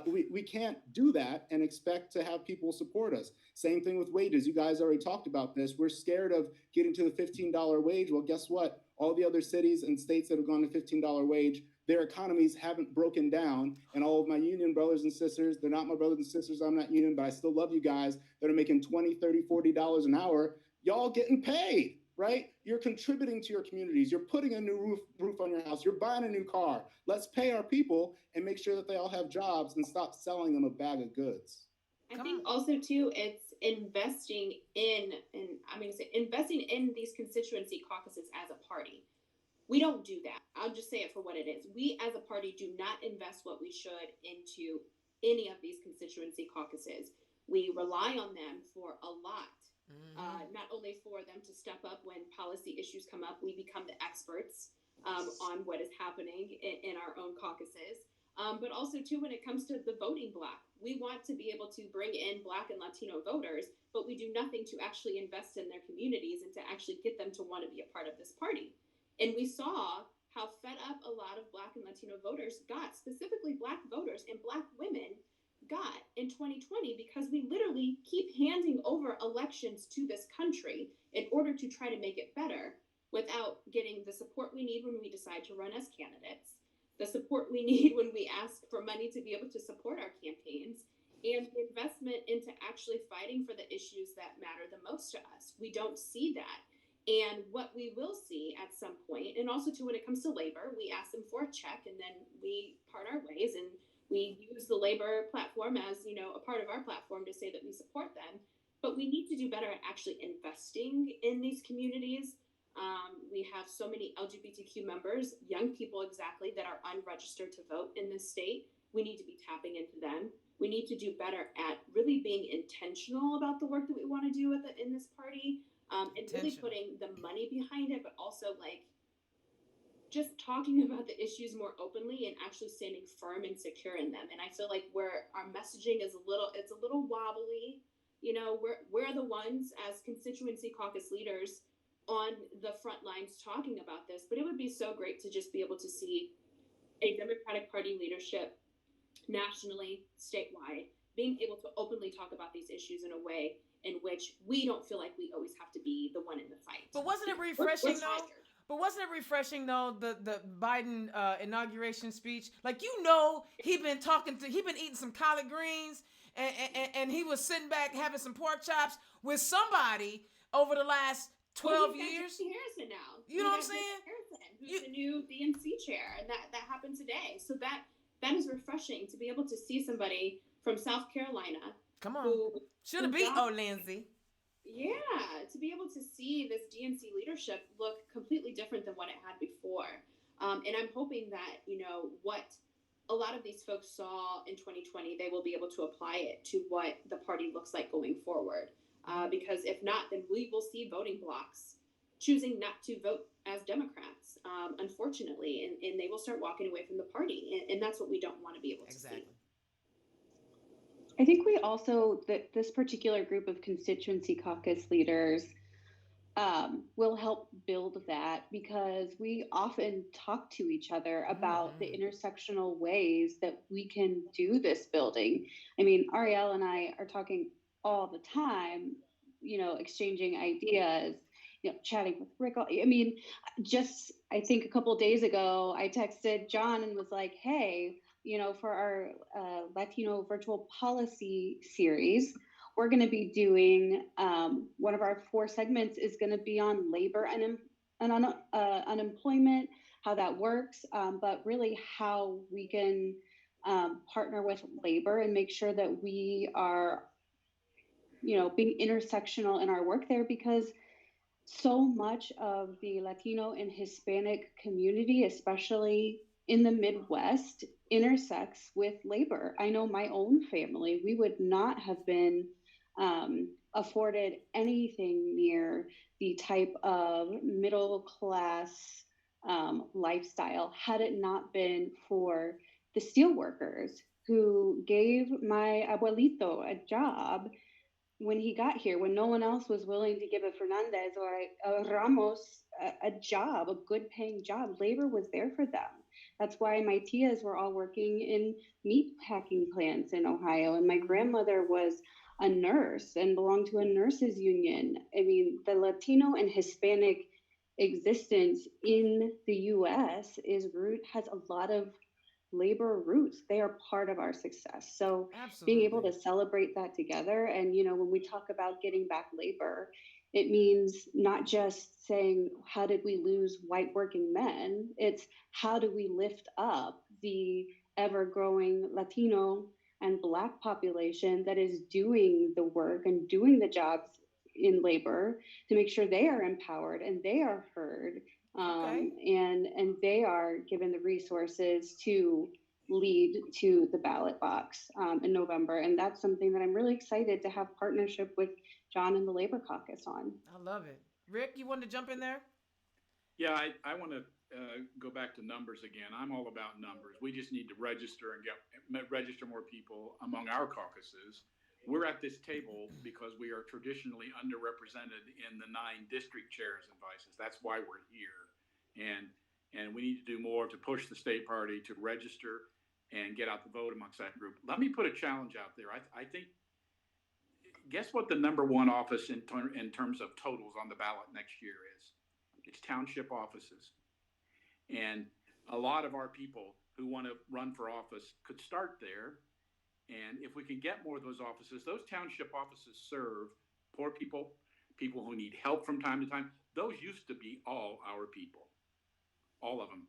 We can't do that and expect to have people support us. Same thing with wages. You guys already talked about this. We're scared of getting to the $15 wage. Well, guess what? All the other cities and states that have gone to $15 wage, their economies haven't broken down. And all of my union brothers and sisters, they're not my brothers and sisters, I'm not union, but I still love you guys that are making $20, $30, $40 an hour. Y'all getting paid, right? You're contributing to your communities. You're putting a new roof on your house. You're buying a new car. Let's pay our people and make sure that they all have jobs and stop selling them a bag of goods. I think also too, it's investing in these constituency caucuses as a party. We don't do that. I'll just say it for what it is. We as a party do not invest what we should into any of these constituency caucuses. We rely on them for a lot. Not only for them to step up when policy issues come up, we become the experts on what is happening in our own caucuses. But also too, when it comes to the voting block, we want to be able to bring in Black and Latino voters, but we do nothing to actually invest in their communities and to actually get them to want to be a part of this party. And we saw how fed up a lot of Black and Latino voters got, specifically Black voters and Black women got in 2020, because we literally keep handing over elections to this country in order to try to make it better without getting the support we need when we decide to run as candidates, the support we need when we ask for money to be able to support our campaigns, and the investment into actually fighting for the issues that matter the most to us. We don't see that. And what we will see at some point, and also too, when it comes to labor, we ask them for a check and then we part our ways, and we use the labor platform as, a part of our platform to say that we support them. But we need to do better at actually investing in these communities. We have so many LGBTQ members, young people exactly, that are unregistered to vote in this state. We need to be tapping into them. We need to do better at really being intentional about the work that we want to do in this party. And really putting the money behind it, but also just talking about the issues more openly and actually standing firm and secure in them. And I feel like where our messaging is a little wobbly. We're the ones as constituency caucus leaders on the front lines talking about this, but it would be so great to just be able to see a Democratic Party leadership nationally, statewide, being able to openly talk about these issues in a way in which we don't feel like we always have to be the one in the fight. But wasn't it refreshing though? But wasn't it refreshing though, the Biden inauguration speech? He'd been eating some collard greens and he was sitting back having some pork chops with somebody over the last 12 years. Harrison now. You know what I'm saying? Harrison, who's the new DNC chair, and that happened today. So that is refreshing to be able to see somebody from South Carolina. Come on. Should have beat Lindsay. Yeah, to be able to see this DNC leadership look completely different than what it had before. And I'm hoping that, what a lot of these folks saw in 2020, they will be able to apply it to what the party looks like going forward. Because if not, then we will see voting blocks choosing not to vote as Democrats, unfortunately, and they will start walking away from the party. And that's what we don't want to be able to see. I think we also, this particular group of constituency caucus leaders will help build that, because we often talk to each other about the intersectional ways that we can do this building. I mean, Ariel and I are talking all the time, exchanging ideas, chatting with Rick. I mean, I think a couple of days ago, I texted John and was like, hey, for our Latino virtual policy series, we're going to be doing one of our 4 segments is going to be on labor and unemployment, how that works, but really how we can partner with labor and make sure that we are, being intersectional in our work there, because so much of the Latino and Hispanic community, especially in the Midwest, intersects with labor. I know my own family, we would not have been afforded anything near the type of middle class lifestyle had it not been for the steel workers who gave my abuelito a job when he got here, when no one else was willing to give a Fernandez or a Ramos a job, a good paying job. Labor was there for them. That's why my tias were all working in meat packing plants in Ohio. And my grandmother was a nurse and belonged to a nurses union. I mean, the Latino and Hispanic existence in the US has a lot of labor roots. They are part of our success. So being able to celebrate that together, and when we talk about getting back labor, it means not just saying how did we lose white working men, it's how do we lift up the ever growing Latino and Black population that is doing the work and doing the jobs in labor, to make sure they are empowered and they are heard, and they are given the resources to lead to the ballot box in November. And that's something that I'm really excited to have partnership with John and the Labor Caucus on. I love it. Rick, you wanted to jump in there? Yeah, I want to go back to numbers again. I'm all about numbers. We just need to register and register more people among our caucuses. We're at this table because we are traditionally underrepresented in the 9 district chairs and vices. That's why we're here. And we need to do more to push the state party to register and get out the vote amongst that group. Let me put a challenge out there. I think, guess what the number 1 office in terms of totals on the ballot next year is? It's township offices. And a lot of our people who want to run for office could start there. And if we can get more of those township offices serve poor people, people who need help from time to time. Those used to be all our people, all of them.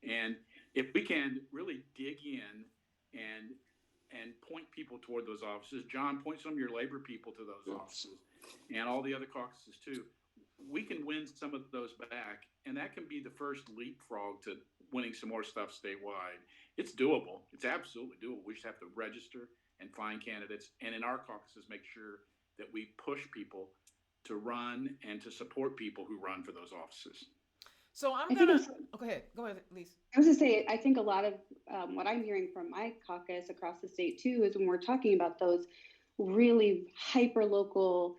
And if we can really dig in and point people toward those offices, John, point some of your labor people to those offices, and all the other caucuses too, we can win some of those back, and that can be the first leapfrog to winning some more stuff statewide. It's doable. It's absolutely doable. We just have to register and find candidates, and in our caucuses, make sure that we push people to run and to support people who run for those offices. So go ahead, Lisa. I was going to say, I think a lot of what I'm hearing from my caucus across the state too is when we're talking about those really hyper local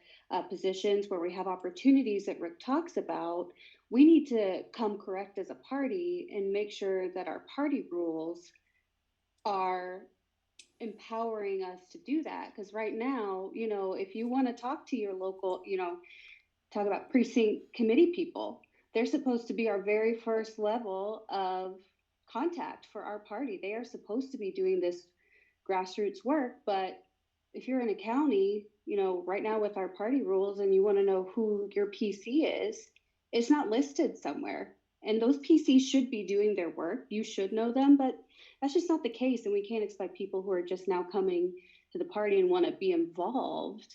positions where we have opportunities that Rick talks about, we need to come correct as a party and make sure that our party rules are empowering us to do that. Because right now, if you want to talk to your local, talk about precinct committee people, they're supposed to be our very first level of contact for our party. They are supposed to be doing this grassroots work. But if you're in a county, right now with our party rules, and you want to know who your PC is, it's not listed somewhere. And those PCs should be doing their work. You should know them, but that's just not the case. And we can't expect people who are just now coming to the party and want to be involved.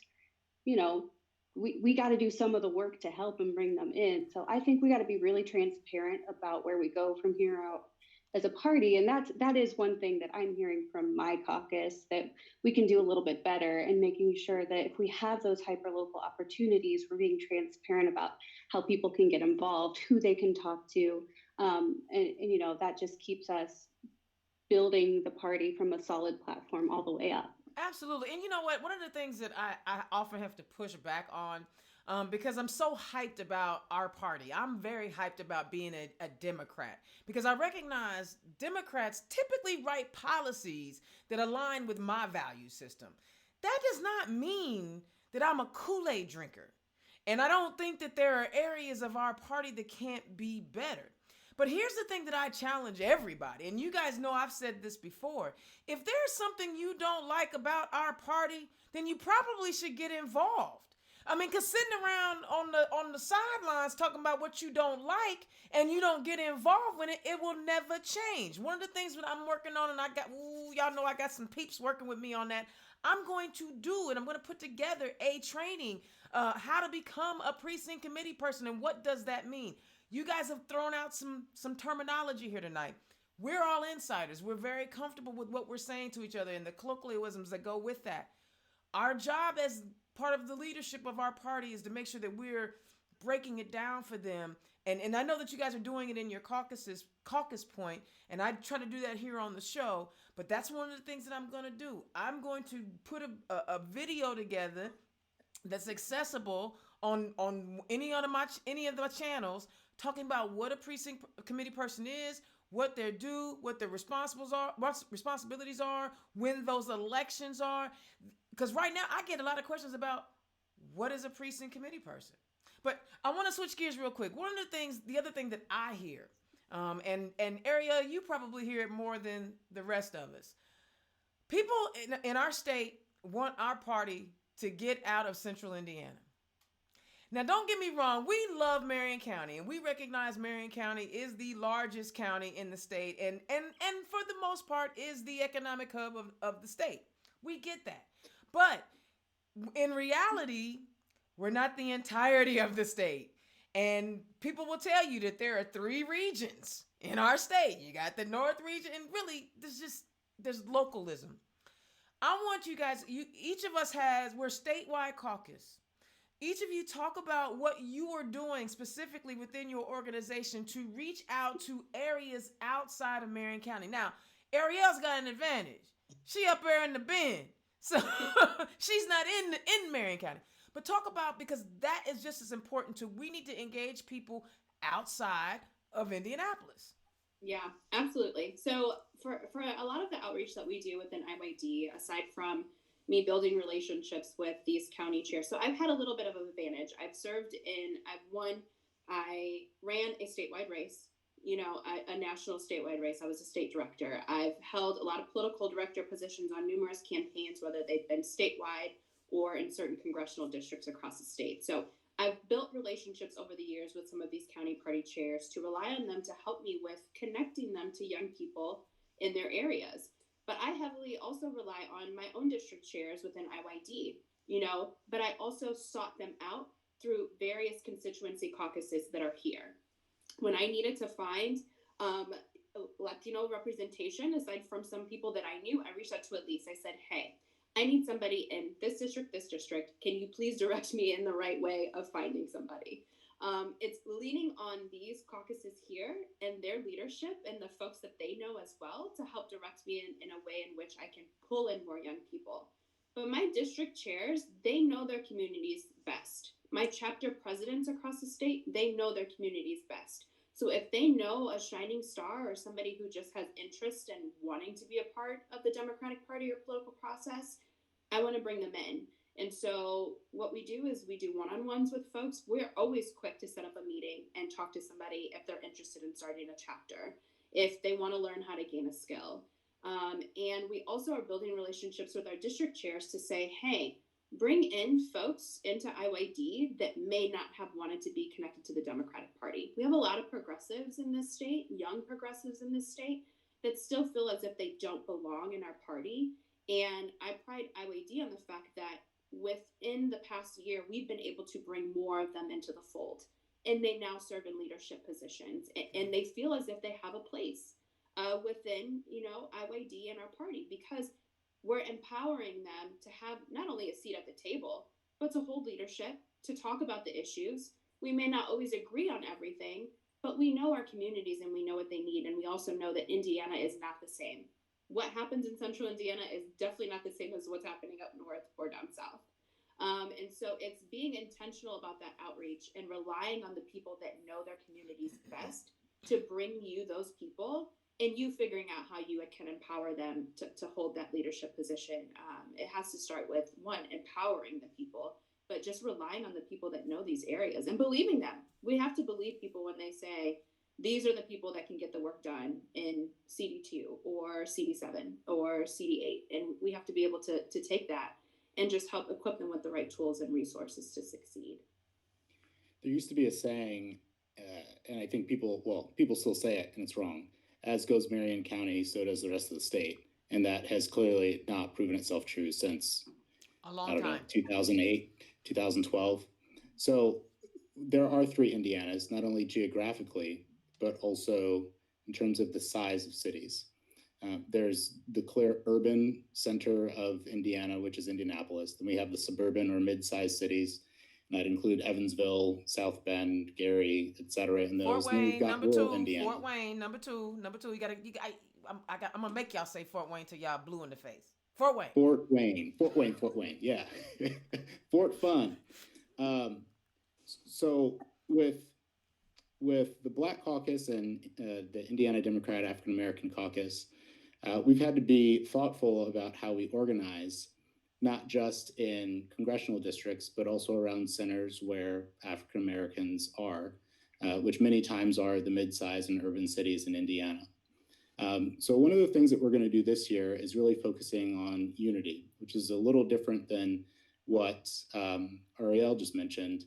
We got to do some of the work to help and bring them in. So I think we got to be really transparent about where we go from here out as a party. And that is one thing that I'm hearing from my caucus that we can do a little bit better, and making sure that if we have those hyperlocal opportunities, we're being transparent about how people can get involved, who they can talk to. And that just keeps us building the party from a solid platform all the way up. Absolutely. And you know what? One of the things that I often have to push back on, because I'm so hyped about our party. I'm very hyped about being a Democrat, because I recognize Democrats typically write policies that align with my value system. That does not mean that I'm a Kool-Aid drinker. And I don't think that there are areas of our party that can't be better. But here's the thing that I challenge everybody, and you guys know I've said this before. If there's something you don't like about our party, then you probably should get involved. I mean, because sitting around on the sidelines talking about what you don't like and you don't get involved with it, it will never change. One of the things that I'm working on, and y'all know I got some peeps working with me on that. I'm going to do it. I'm going to put together a training, how to become a precinct committee person, and what does that mean? You guys have thrown out some terminology here tonight. We're all insiders. We're very comfortable with what we're saying to each other and the colloquialisms that go with that. Our job as part of the leadership of our party is to make sure that we're breaking it down for them. And I know that you guys are doing it in your caucus point, and I try to do that here on the show, but that's one of the things that I'm going to do. I'm going to put a video together that's accessible on any of my channels, talking about what a precinct committee person is, what they're due, what their responsibilities are, when those elections are. Because right now I get a lot of questions about what is a precinct committee person. But I want to switch gears real quick. The other thing that I hear, and Ariel, you probably hear it more than the rest of us. People in our state want our party to get out of central Indiana. Now, don't get me wrong. We love Marion County, and we recognize Marion County is the largest county in the state, and for the most part is the economic hub of the state. We get that. But in reality, we're not the entirety of the state. And people will tell you that there are 3 regions in our state. You got the North region, and really, there's localism. I want you guys, each of us we're statewide caucus. Each of you talk about what you are doing specifically within your organization to reach out to areas outside of Marion County. Now, Ariel's got an advantage. She up there in the Bend. So she's not in Marion County. But talk about, because that is just as important we need to engage people outside of Indianapolis. Yeah, absolutely. So for a lot of the outreach that we do within IYD, aside from me building relationships with these county chairs, so I've had a little bit of an advantage. I ran a statewide race, a national statewide race. I was a state director. I've held a lot of political director positions on numerous campaigns, whether they've been statewide or in certain congressional districts across the state. So I've built relationships over the years with some of these county party chairs to rely on them to help me with connecting them to young people in their areas. But I heavily also rely on my own district chairs within IYD, but I also sought them out through various constituency caucuses that are here. When I needed to find Latino representation, aside from some people that I knew, I reached out to Elise. I said, hey, I need somebody in this district. Can you please direct me in the right way of finding somebody? It's leaning on these caucuses here and their leadership and the folks that they know as well to help direct me in a way in which I can pull in more young people. But my district chairs, they know their communities best. My chapter presidents across the state, they know their communities best. So if they know a shining star or somebody who just has interest in wanting to be a part of the Democratic Party or political process, I want to bring them in. And so what we do is we do one-on-ones with folks. We're always quick to set up a meeting and talk to somebody if they're interested in starting a chapter, if they want to learn how to gain a skill. And we also are building relationships with our district chairs to say, hey, bring in folks into IYD that may not have wanted to be connected to the Democratic Party. We have a lot of progressives in this state, young progressives in this state, that still feel as if they don't belong in our party. And I pride IYD on the fact that within the past year, we've been able to bring more of them into the fold. And they now serve in leadership positions. And they feel as if they have a place within, IYD and our party, because we're empowering them to have not only a seat at the table, but to hold leadership, to talk about the issues. We may not always agree on everything, but we know our communities and we know what they need. And we also know that Indiana is not the same. What happens in central Indiana is definitely not the same as what's happening up north or down south. And so it's being intentional about that outreach and relying on the people that know their communities best to bring you those people, and you figuring out how you can empower them to hold that leadership position. It has to start with, one, empowering the people, but just relying on the people that know these areas and believing them. We have to believe people when they say, these are the people that can get the work done in CD2 or CD7 or CD8. And we have to be able to take that and just help equip them with the right tools and resources to succeed. There used to be a saying, and I think people still say it, and it's wrong. As goes Marion County, so does the rest of the state. And that has clearly not proven itself true since, A long time. 2008, 2012. So there are three Indianas, not only geographically, but also in terms of the size of cities. There's the clear urban center of Indiana, which is Indianapolis. Then we have the suburban or mid-sized cities, and that include Evansville, South Bend, Gary, et cetera. And those. Fort Wayne, number two. Indiana. Fort Wayne, number two. I'm gonna make y'all say Fort Wayne till y'all blue in the face. Fort Wayne. Fort Wayne. Yeah, Fort Fun. So with the Black Caucus and the Indiana Democrat African American Caucus, we've had to be thoughtful about how we organize, not just in congressional districts, but also around centers where African Americans are, which many times are the mid-sized and urban cities in Indiana. So one of the things that we're going to do this year is really focusing on unity, which is a little different than what Ariel just mentioned,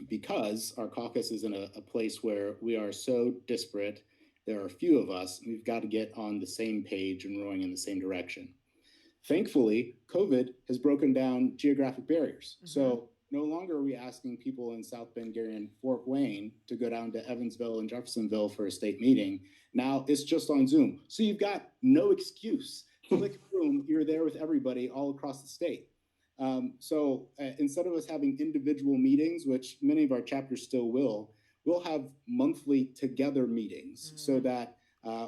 because our caucus is in a place where we are so disparate. There are a few of us, and we've got to get on the same page and rowing in the same direction. Thankfully, COVID has broken down geographic barriers. Mm-hmm. So no longer are we asking people in South Bend, Gary, and Fort Wayne to go down to Evansville and Jeffersonville for a state meeting. Now it's just on Zoom. So you've got no excuse. Click boom, you're there with everybody all across the state. So instead of us having individual meetings, which many of our chapters still will, we'll have monthly together meetings. Mm-hmm. So that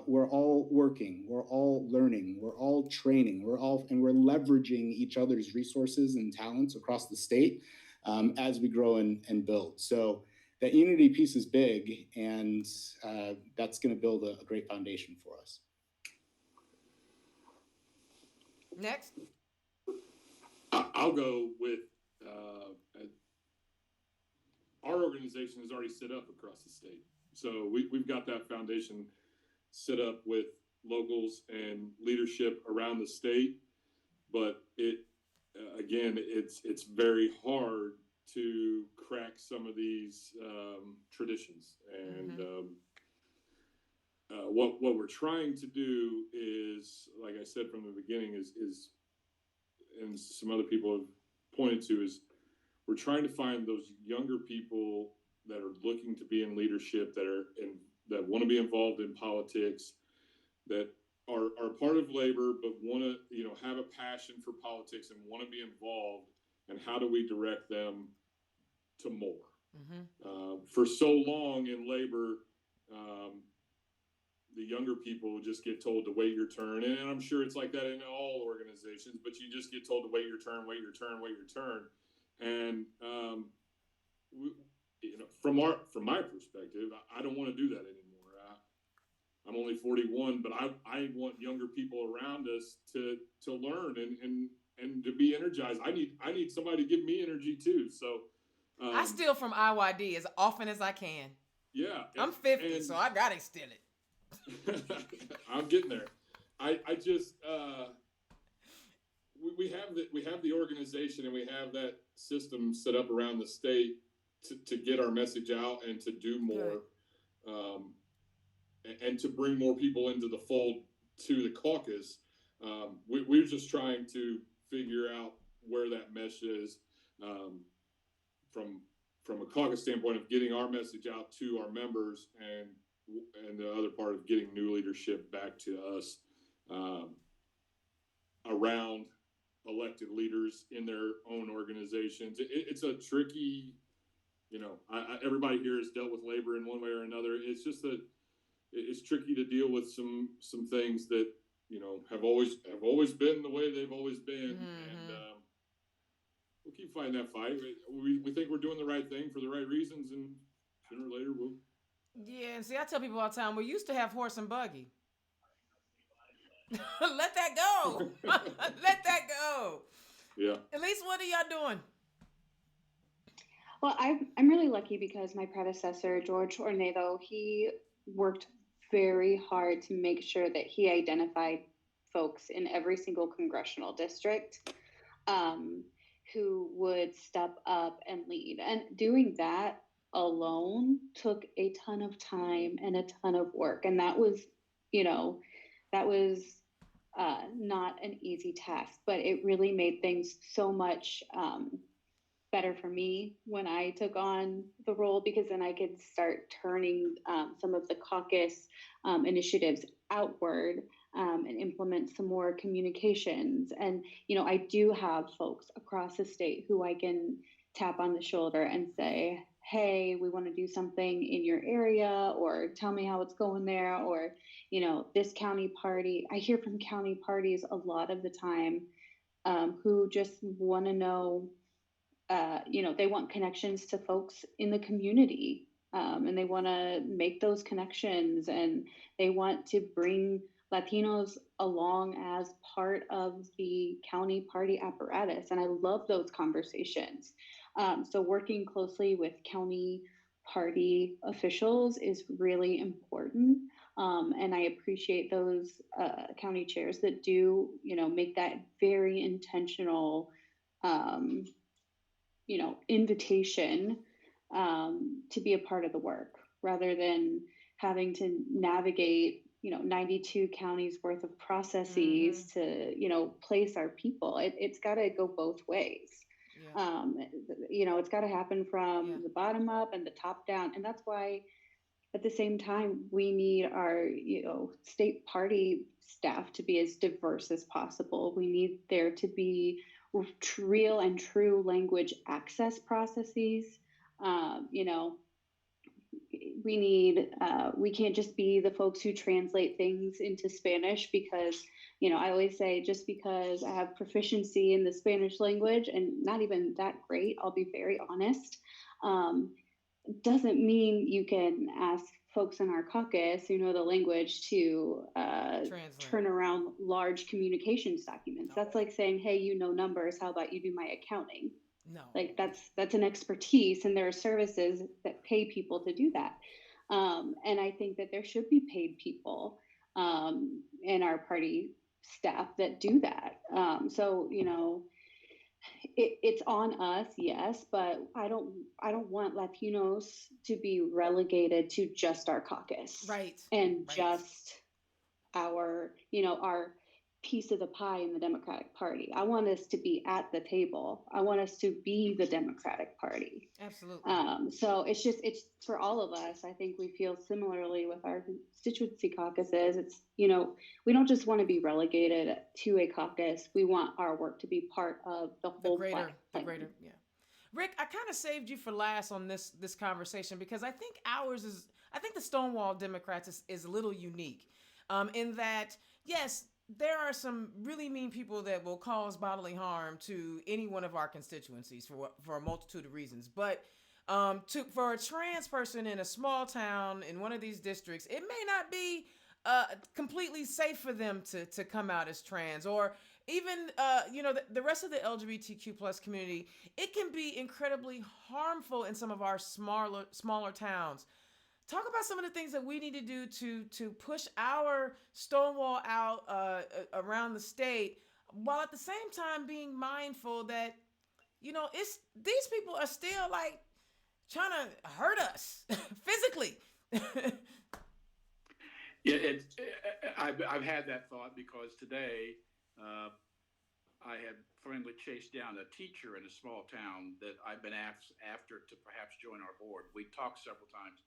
we're all working, we're all learning, we're all training, we're leveraging each other's resources and talents across the state as we grow and build. So that unity piece is big, and that's going to build a great foundation for us. Next. I'll go with our organization is already set up across the state. So we've got that foundation set up with locals and leadership around the state. But it's very hard to crack some of these traditions. And mm-hmm. What we're trying to do is, like I said from the beginning, is and some other people have pointed to, is we're trying to find those younger people that are looking to be in leadership, that want to be involved in politics, that are part of labor, but want to, have a passion for politics and want to be involved. And how do we direct them to more? Mm-hmm. For so long in labor, the younger people just get told to wait your turn. And I'm sure it's like that in all organizations, but you just get told to wait your turn. And, from my perspective, I don't want to do that anymore. I'm only 41, but I want younger people around us to learn and to be energized. I need somebody to give me energy too. So I steal from IYD as often as I can. Yeah. I'm 50, so I gotta steal it. I'm getting there. I just we have the organization, and we have that system set up around the state to get our message out and to do more, and to bring more people into the fold to the caucus. We're just trying to figure out where that mesh is, from a caucus standpoint of getting our message out to our members, and the other part of getting new leadership back to us, around elected leaders in their own organizations. It's a tricky, everybody here has dealt with labor in one way or another. It's just that it's tricky to deal with some things that, have always been the way they've always been. Mm-hmm. And we'll keep fighting that fight. We think we're doing the right thing for the right reasons, and sooner or later we'll. Yeah, see, I tell people all the time, we used to have horse and buggy. Let that go. Let that go. Yeah. Elise, what are y'all doing? Well, I'm really lucky because my predecessor, George Ornedo, he worked very hard to make sure that he identified folks in every single congressional district who would step up and lead. And doing that alone took a ton of time and a ton of work. And that was, you know, that was not an easy task, but it really made things so much better for me when I took on the role, because then I could start turning some of the caucus initiatives outward and implement some more communications. And, I do have folks across the state who I can tap on the shoulder and say, hey, we want to do something in your area, or tell me how it's going there, or, this county party. I hear from county parties a lot of the time who just want to know, they want connections to folks in the community, and they want to make those connections, and they want to bring Latinos along as part of the county party apparatus. And I love those conversations. So working closely with county party officials is really important. And I appreciate those county chairs that do, make that very intentional invitation to be a part of the work, rather than having to navigate 92 counties worth of processes to place our people. It's got to go both ways. It's got to happen from the bottom up and the top down. And that's why at the same time we need our state party staff to be as diverse as possible. We need there to be real and true language access processes. We can't just be the folks who translate things into Spanish, because I always say, just because I have proficiency in the Spanish language, and not even that great, I'll be very honest, doesn't mean you can ask folks in our caucus who know the language to turn around large communications documents. No. That's like saying, hey, numbers, how about you do my accounting? No. Like that's an expertise, and there are services that pay people to do that. And I think that there should be paid people in our party staff that do that. So it's on us, yes, but I don't want Latinos to be relegated to just our caucus, right? And just our piece of the pie in the Democratic Party. I want us to be at the table. I want us to be the Democratic Party. Absolutely. So it's for all of us. I think we feel similarly with our constituency caucuses. It's, we don't just want to be relegated to a caucus. We want our work to be part of the whole greater. Yeah. Rick, I kind of saved you for last on this conversation, because I think the Stonewall Democrats is a little unique in that, yes, there are some really mean people that will cause bodily harm to any one of our constituencies for a multitude of reasons. But for a trans person in a small town in one of these districts, it may not be completely safe for them to come out as trans, or even the rest of the LGBTQ plus community. It can be incredibly harmful in some of our smaller towns. Talk about some of the things that we need to do to push our Stonewall out around the state, while at the same time being mindful that, these people are still like trying to hurt us physically. Yeah, I've had that thought, because today I had friendly chased down a teacher in a small town that I've been asked after to perhaps join our board. We talked several times.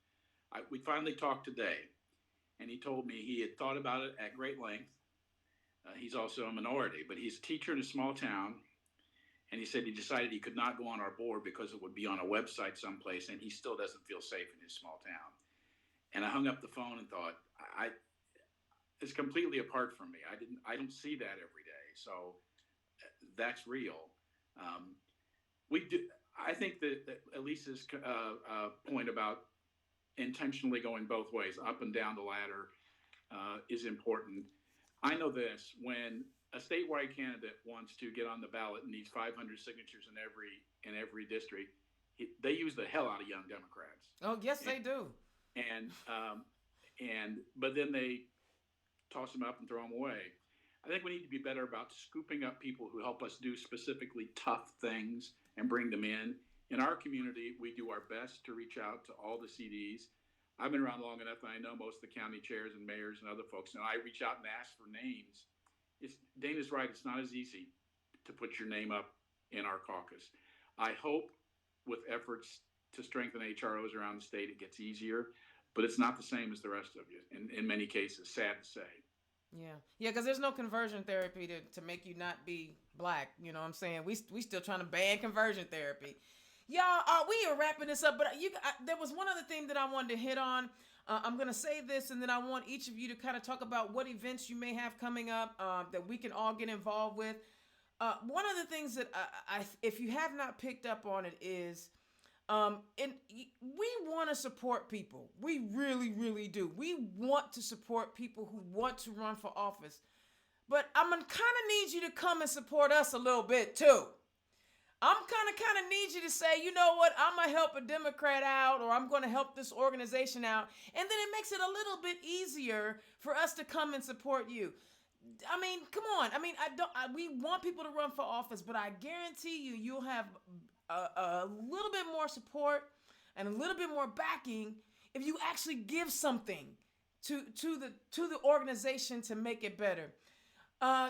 We finally talked today, and he told me he had thought about it at great length. He's also a minority, but he's a teacher in a small town, and he said he decided he could not go on our board because it would be on a website someplace, and he still doesn't feel safe in his small town. And I hung up the phone and thought, it's completely apart from me. I don't see that every day, so that's real. We do. I think that Elisa's point about intentionally going both ways, up and down the ladder, is important. I know this: when a statewide candidate wants to get on the ballot and needs 500 signatures in every district, they use the hell out of young Democrats. Oh, yes, they do. And but then they toss them up and throw them away. I think we need to be better about scooping up people who help us do specifically tough things and bring them in. In our community, we do our best to reach out to all the CDs. I've been around long enough, and I know most of the county chairs and mayors and other folks. And I reach out and ask for names. Dana's right. It's not as easy to put your name up in our caucus. I hope with efforts to strengthen HROs around the state, it gets easier, but it's not the same as the rest of you in many cases, sad to say. Yeah, because there's no conversion therapy to make you not be black. You know what I'm saying? We still trying to ban conversion therapy. Y'all, we are wrapping this up, but there was one other thing that I wanted to hit on. I'm going to say this, and then I want each of you to kind of talk about what events you may have coming up that we can all get involved with. One of the things that if you have not picked up on it is, we want to support people. We really, really do. We want to support people who want to run for office. But I'm going to kind of need you to come and support us a little bit too. I'm kind of need you to say, you know what, I'm going to help a Democrat out, or I'm going to help this organization out. And then it makes it a little bit easier for us to come and support you. I mean, come on. I mean, we want people to run for office, but I guarantee you'll have a little bit more support and a little bit more backing if you actually give something to the organization to make it better.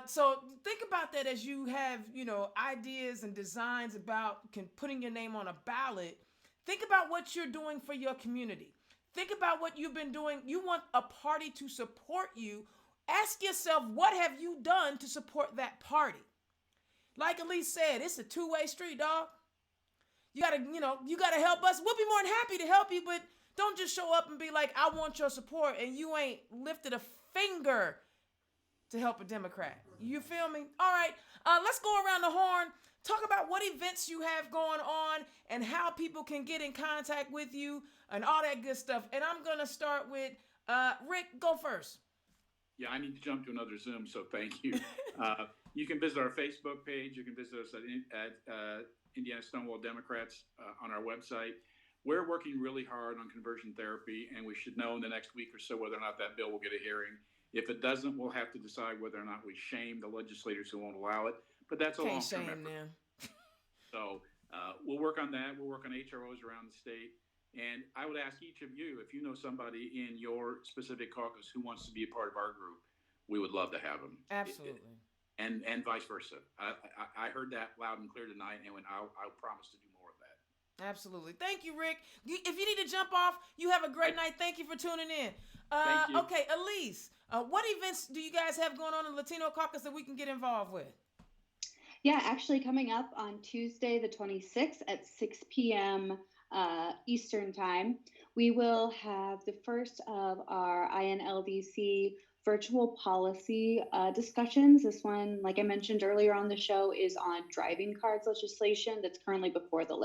So think about that as you have, ideas and designs about putting your name on a ballot. Think about what you're doing for your community. Think about what you've been doing. You want a party to support you. Ask yourself, what have you done to support that party? Like Elise said, it's a two-way street, dog. You gotta help us. We'll be more than happy to help you, but don't just show up and be like, I want your support, and you ain't lifted a finger to help a Democrat. You feel me? All right, let's go around the horn. Talk about what events you have going on and how people can get in contact with you and all that good stuff. And I'm gonna start with Rick. Go first. Yeah, I need to jump to another Zoom, so thank you. You can visit our Facebook page. You can visit us at Indiana Stonewall Democrats on our website. We're working really hard on conversion therapy, and we should know in the next week or so whether or not that bill will get a hearing. If it doesn't, we'll have to decide whether or not we shame the legislators who won't allow it. But that's a long-term effort. So we'll work on that. We'll work on HROs around the state. And I would ask each of you, if you know somebody in your specific caucus who wants to be a part of our group, we would love to have them. Absolutely. And vice versa. I heard that loud and clear tonight, and I'll promise to do more of that. Absolutely. Thank you, Rick. If you need to jump off, you have a great night. Thank you for tuning in. Thank you. Okay, Elise, what events do you guys have going on in the Latino Caucus that we can get involved with? Yeah, actually coming up on Tuesday, the 26th at 6 p.m. Eastern Time, we will have the first of our INLDC virtual policy discussions. This one, like I mentioned earlier on the show, is on driving cards legislation that's currently before the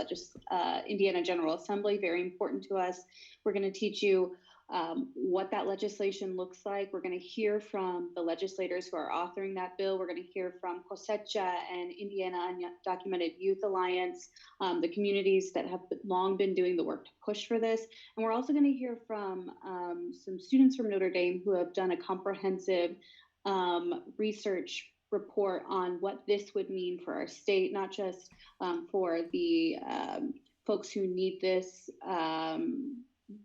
Indiana General Assembly. Very important to us. We're going to teach you what that legislation looks like. We're going to hear from the legislators who are authoring that bill. We're going to hear from Cosecha and Indiana Undocumented Youth Alliance, the communities that have long been doing the work to push for this. And we're also going to hear from some students from Notre Dame who have done a comprehensive research report on what this would mean for our state, not just for the folks who need this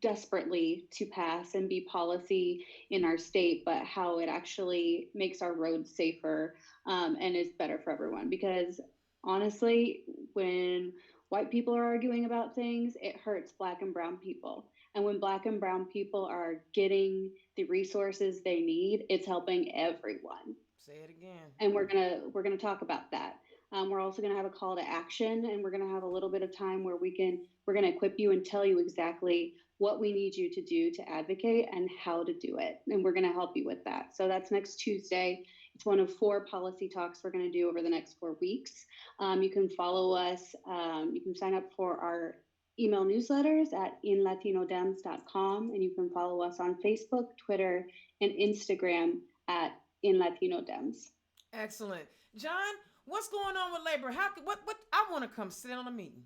desperately to pass and be policy in our state, but how it actually makes our roads safer and is better for everyone. Because honestly, when white people are arguing about things, it hurts Black and brown people. And when Black and brown people are getting the resources they need, it's helping everyone. Say it again. And we're gonna talk about that. We're also going to have a call to action, and we're going to have a little bit of time where we're going to equip you and tell you exactly what we need you to do to advocate and how to do it. And we're going to help you with that. So that's next Tuesday. It's one of 4 policy talks we're going to do over the next 4 weeks. You can follow us. You can sign up for our email newsletters at inlatinodems.com, and you can follow us on Facebook, Twitter, and Instagram at inlatinodems. Excellent. John, what's going on with labor? What I want to come sit on a meeting.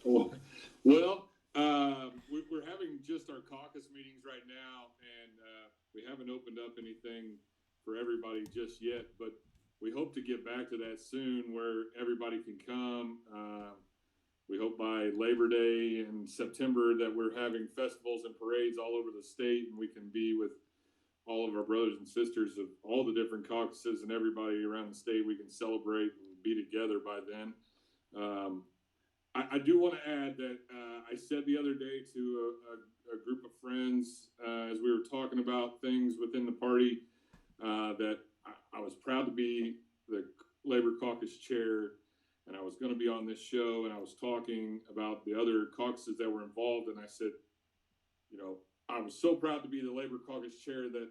Well, we're having just our caucus meetings right now, we haven't opened up anything for everybody just yet, but we hope to get back to that soon where everybody can come. We hope by Labor Day in September that we're having festivals and parades all over the state, and we can be with all of our brothers and sisters of all the different caucuses and everybody around the state. We can celebrate and be together by then. I do want to add that I said the other day to a group of friends as we were talking about things within the party that I was proud to be the Labor Caucus chair, and I was going to be on this show, and I was talking about the other caucuses that were involved, and I said, you know, I was so proud to be the Labor Caucus chair that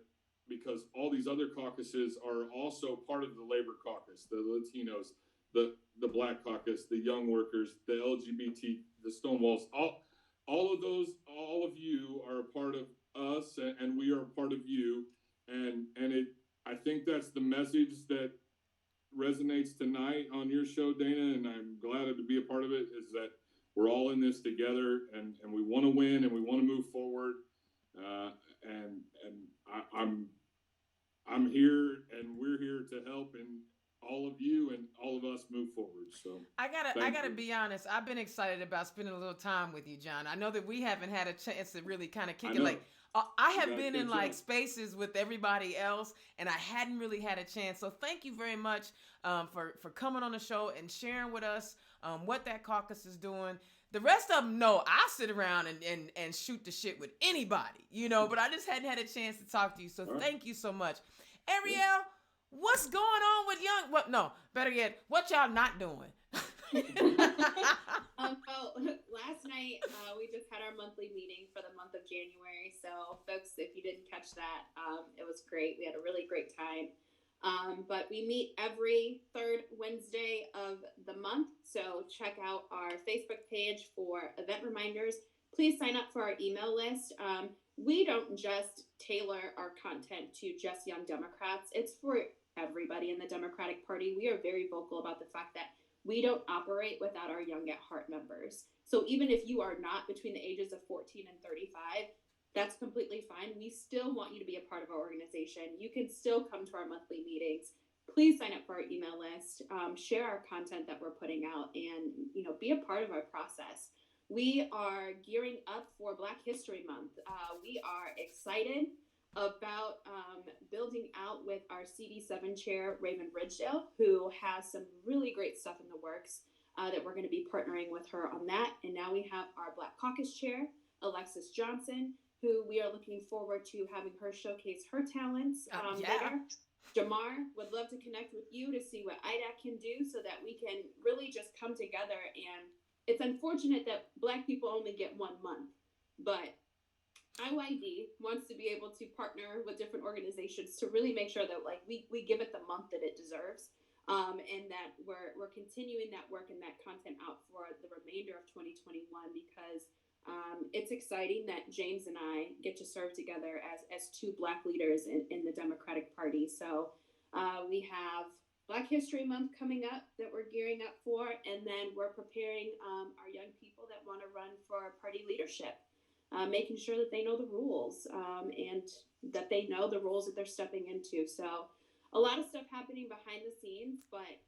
because all these other caucuses are also part of the Labor Caucus, the Latinos, the Black Caucus, the Young Workers, the LGBT, the Stonewalls, all of those, all of you are a part of us, and we are a part of you, and I think that's the message that resonates tonight on your show, Dana, and I'm glad to be a part of it, is that we're all in this together, and we want to win, and we want to move forward, and I'm here, and we're here to help, and all of you and all of us move forward. So I gotta be honest. I've been excited about spending a little time with you, John. I know that we haven't had a chance to really kind of kick it. Like I have been in like spaces with everybody else, and I hadn't really had a chance. So thank you very much for coming on the show and sharing with us what that caucus is doing. The rest of them know I sit around and shoot the shit with anybody, you know, but I just hadn't had a chance to talk to you. So thank you so much. Ariel, what's going on with young? What? No, better yet, what y'all not doing? Well, last night we just had our monthly meeting for the month of January. So, folks, if you didn't catch that, it was great. We had a really great time. But we meet every third Wednesday of the month. So check out our Facebook page for event reminders. Please sign up for our email list. We don't just tailor our content to just young Democrats. It's for everybody in the Democratic Party. We are very vocal about the fact that we don't operate without our Young at Heart members. So even if you are not between the ages of 14 and 35, that's completely fine. We still want you to be a part of our organization. You can still come to our monthly meetings. Please sign up for our email list, share our content that we're putting out, and be a part of our process. We are gearing up for Black History Month. We are excited about building out with our CD7 chair, Raven Ridgedale, who has some really great stuff in the works that we're going to be partnering with her on that. And now we have our Black Caucus chair, Alexis Johnson, who we are looking forward to having her showcase her talents later. Jamar, would love to connect with you to see what IDAC can do so that we can really just come together. And it's unfortunate that Black people only get 1 month, but IYD wants to be able to partner with different organizations to really make sure that we give it the month that it deserves, and that we're continuing that work and that content out for the remainder of 2021, because it's exciting that James and I get to serve together as two Black leaders in the Democratic Party. So we have Black History Month coming up that we're gearing up for, and then we're preparing our young people that want to run for party leadership. Making sure that they know the rules and that they know the roles that they're stepping into. So a lot of stuff happening behind the scenes, but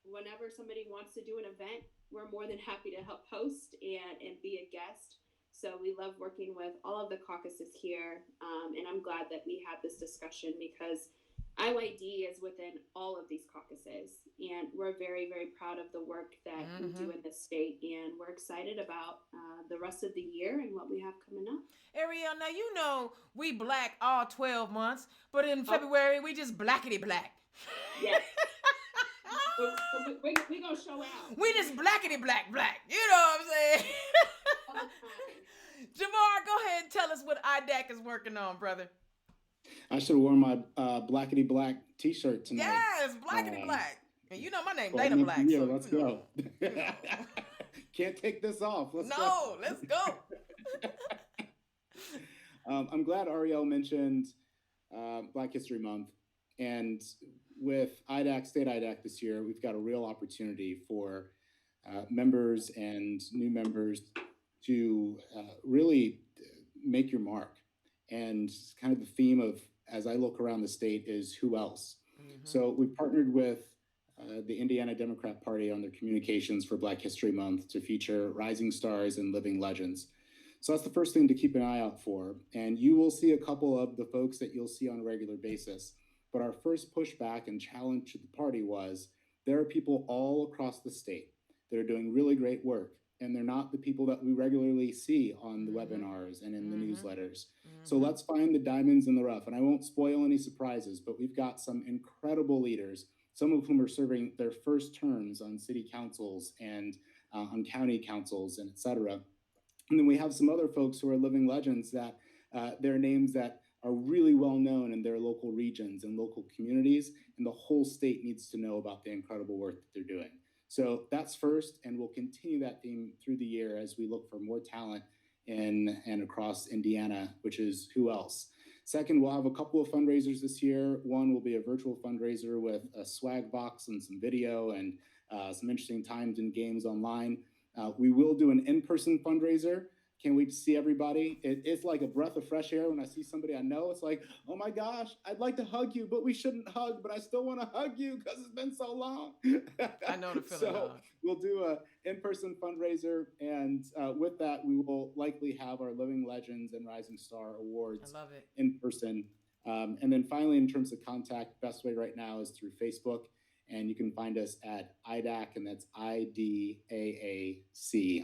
whenever somebody wants to do an event, we're more than happy to help host and be a guest. So we love working with all of the caucuses here. And I'm glad that we had this discussion because IYD is within all of these caucuses. And we're very, very proud of the work that we do in this state. And we're excited about the rest of the year and what we have coming up. Ariel, now you know we Black all 12 months, but in February we just blackity black. Yes. We're going to show out. We just blackity black. You know what I'm saying? Jamar, go ahead and tell us what IDAC is working on, brother. I should have worn my blackity black t-shirt tonight. Yes, blackity black. And you know my name, Dana Black. Yeah, so let's go. Can't take this off. Let's go. I'm glad Ariel mentioned Black History Month. And with IDAC, State IDAC this year, we've got a real opportunity for members and new members to really make your mark And kind of the theme of, as I look around the state, is who else? Mm-hmm. So we've partnered with the Indiana Democrat Party on their communications for Black History Month to feature rising stars and living legends. So that's the first thing to keep an eye out for. And you will see a couple of the folks that you'll see on a regular basis. But our first pushback and challenge to the party was, there are people all across the state that are doing really great work, and they're not the people that we regularly see on the webinars and in the newsletters. So let's find the diamonds in the rough. And I won't spoil any surprises, but we've got some incredible leaders, some of whom are serving their first terms on city councils and on county councils, and et cetera. And then we have some other folks who are living legends that their names that are really well known in their local regions and local communities, and the whole state needs to know about the incredible work that they're doing. So that's first, and we'll continue that theme through the year as we look for more talent in and across Indiana, which is who else. Second, we'll have a couple of fundraisers this year. One will be a virtual fundraiser with a swag box and some video and some interesting times and games online. We will do an in-person fundraiser. Can't wait to see everybody. It's like a breath of fresh air when I see somebody I know. It's like, oh my gosh, I'd like to hug you, but we shouldn't hug, but I still want to hug you because it's been so long. I know the feeling. So we'll do a in-person fundraiser. And with that, we will likely have our Living Legends and Rising Star Awards I love it. in person. And then finally, in terms of contact, best way right now is through Facebook. And you can find us at IDAC, and that's IDAAC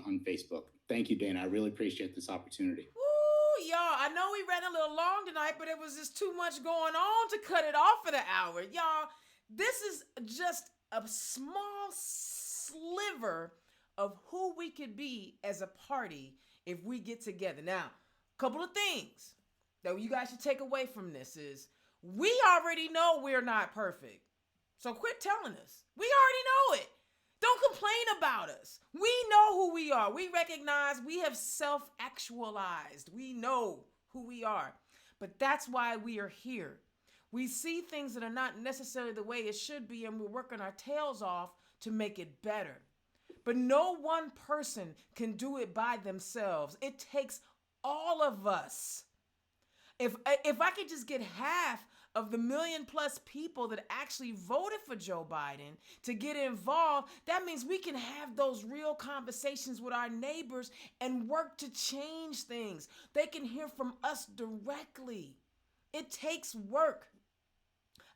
on Facebook. Thank you, Dana. I really appreciate this opportunity. Woo, y'all. I know we ran a little long tonight, but it was just too much going on to cut it off for the hour. Y'all, this is just a small sliver of who we could be as a party if we get together. Now, a couple of things that you guys should take away from this is, we already know we're not perfect. So quit telling us. We already know it. Don't complain about us. We know who we are. We recognize we have self-actualized. We know who we are. But that's why we are here. We see things that are not necessarily the way it should be, and we're working our tails off to make it better. But no one person can do it by themselves. It takes all of us. If I could just get half of the 1 million+ people that actually voted for Joe Biden to get involved, that means we can have those real conversations with our neighbors and work to change things. They can hear from us directly. It takes work.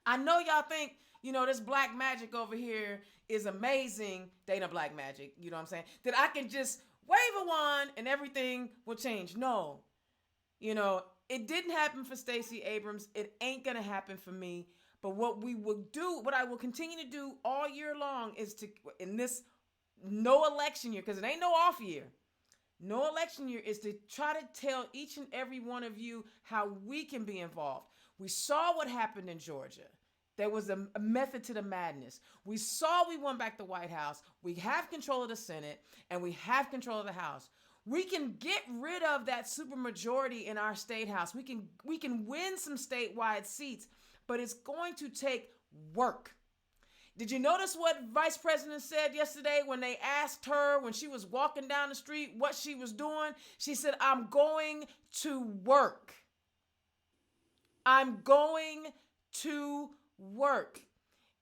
I know y'all think, this black magic over here is amazing. Dana Black Magic, you know what I'm saying? That I can just wave a wand and everything will change. No. It didn't happen for Stacey Abrams. It ain't going to happen for me. But what I will continue to do all year long is to, in this no election year, because it ain't no off year, no election year, is to try to tell each and every one of you how we can be involved. We saw what happened in Georgia. There was a method to the madness. We saw we won back the White House. We have control of the Senate, and we have control of the House. We can get rid of that supermajority in our state house. We can win some statewide seats, but it's going to take work. Did you notice what Vice President said yesterday when they asked her when she was walking down the street what she was doing? She said, "I'm going to work. I'm going to work."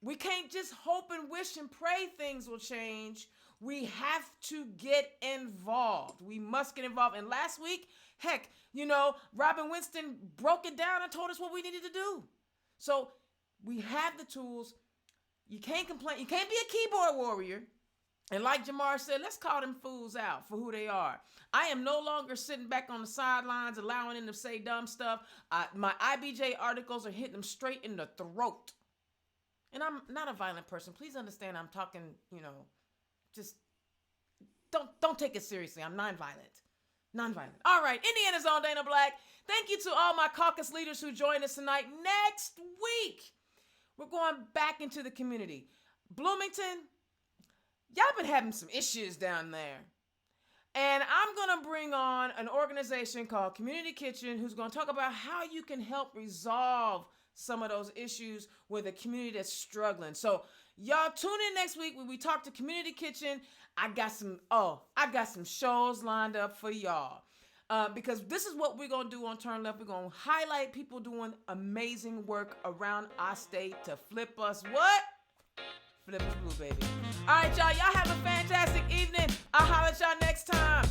We can't just hope and wish and pray things will change. We have to get involved. We must get involved. And last week, Robin Winston broke it down and told us what we needed to do. So we have the tools. You can't complain. You can't be a keyboard warrior. And like Jamar said, let's call them fools out for who they are. I am no longer sitting back on the sidelines allowing them to say dumb stuff. My IBJ articles are hitting them straight in the throat. And I'm not a violent person. Please understand I'm talking, just don't take it seriously. I'm nonviolent. All right, Indiana's own Dana Black. Thank you to all my caucus leaders who joined us tonight. Next week, we're going back into the community. Bloomington, y'all been having some issues down there. And I'm going to bring on an organization called Community Kitchen who's going to talk about how you can help resolve some of those issues with a community that's struggling. So y'all tune in next week when we talk to Community Kitchen. I got some shows lined up for y'all. because this is what we're going to do on Turn Left. We're going to highlight people doing amazing work around our state to flip us what? Flip us blue, baby. All right, y'all. Y'all have a fantastic evening. I'll holler at y'all next time.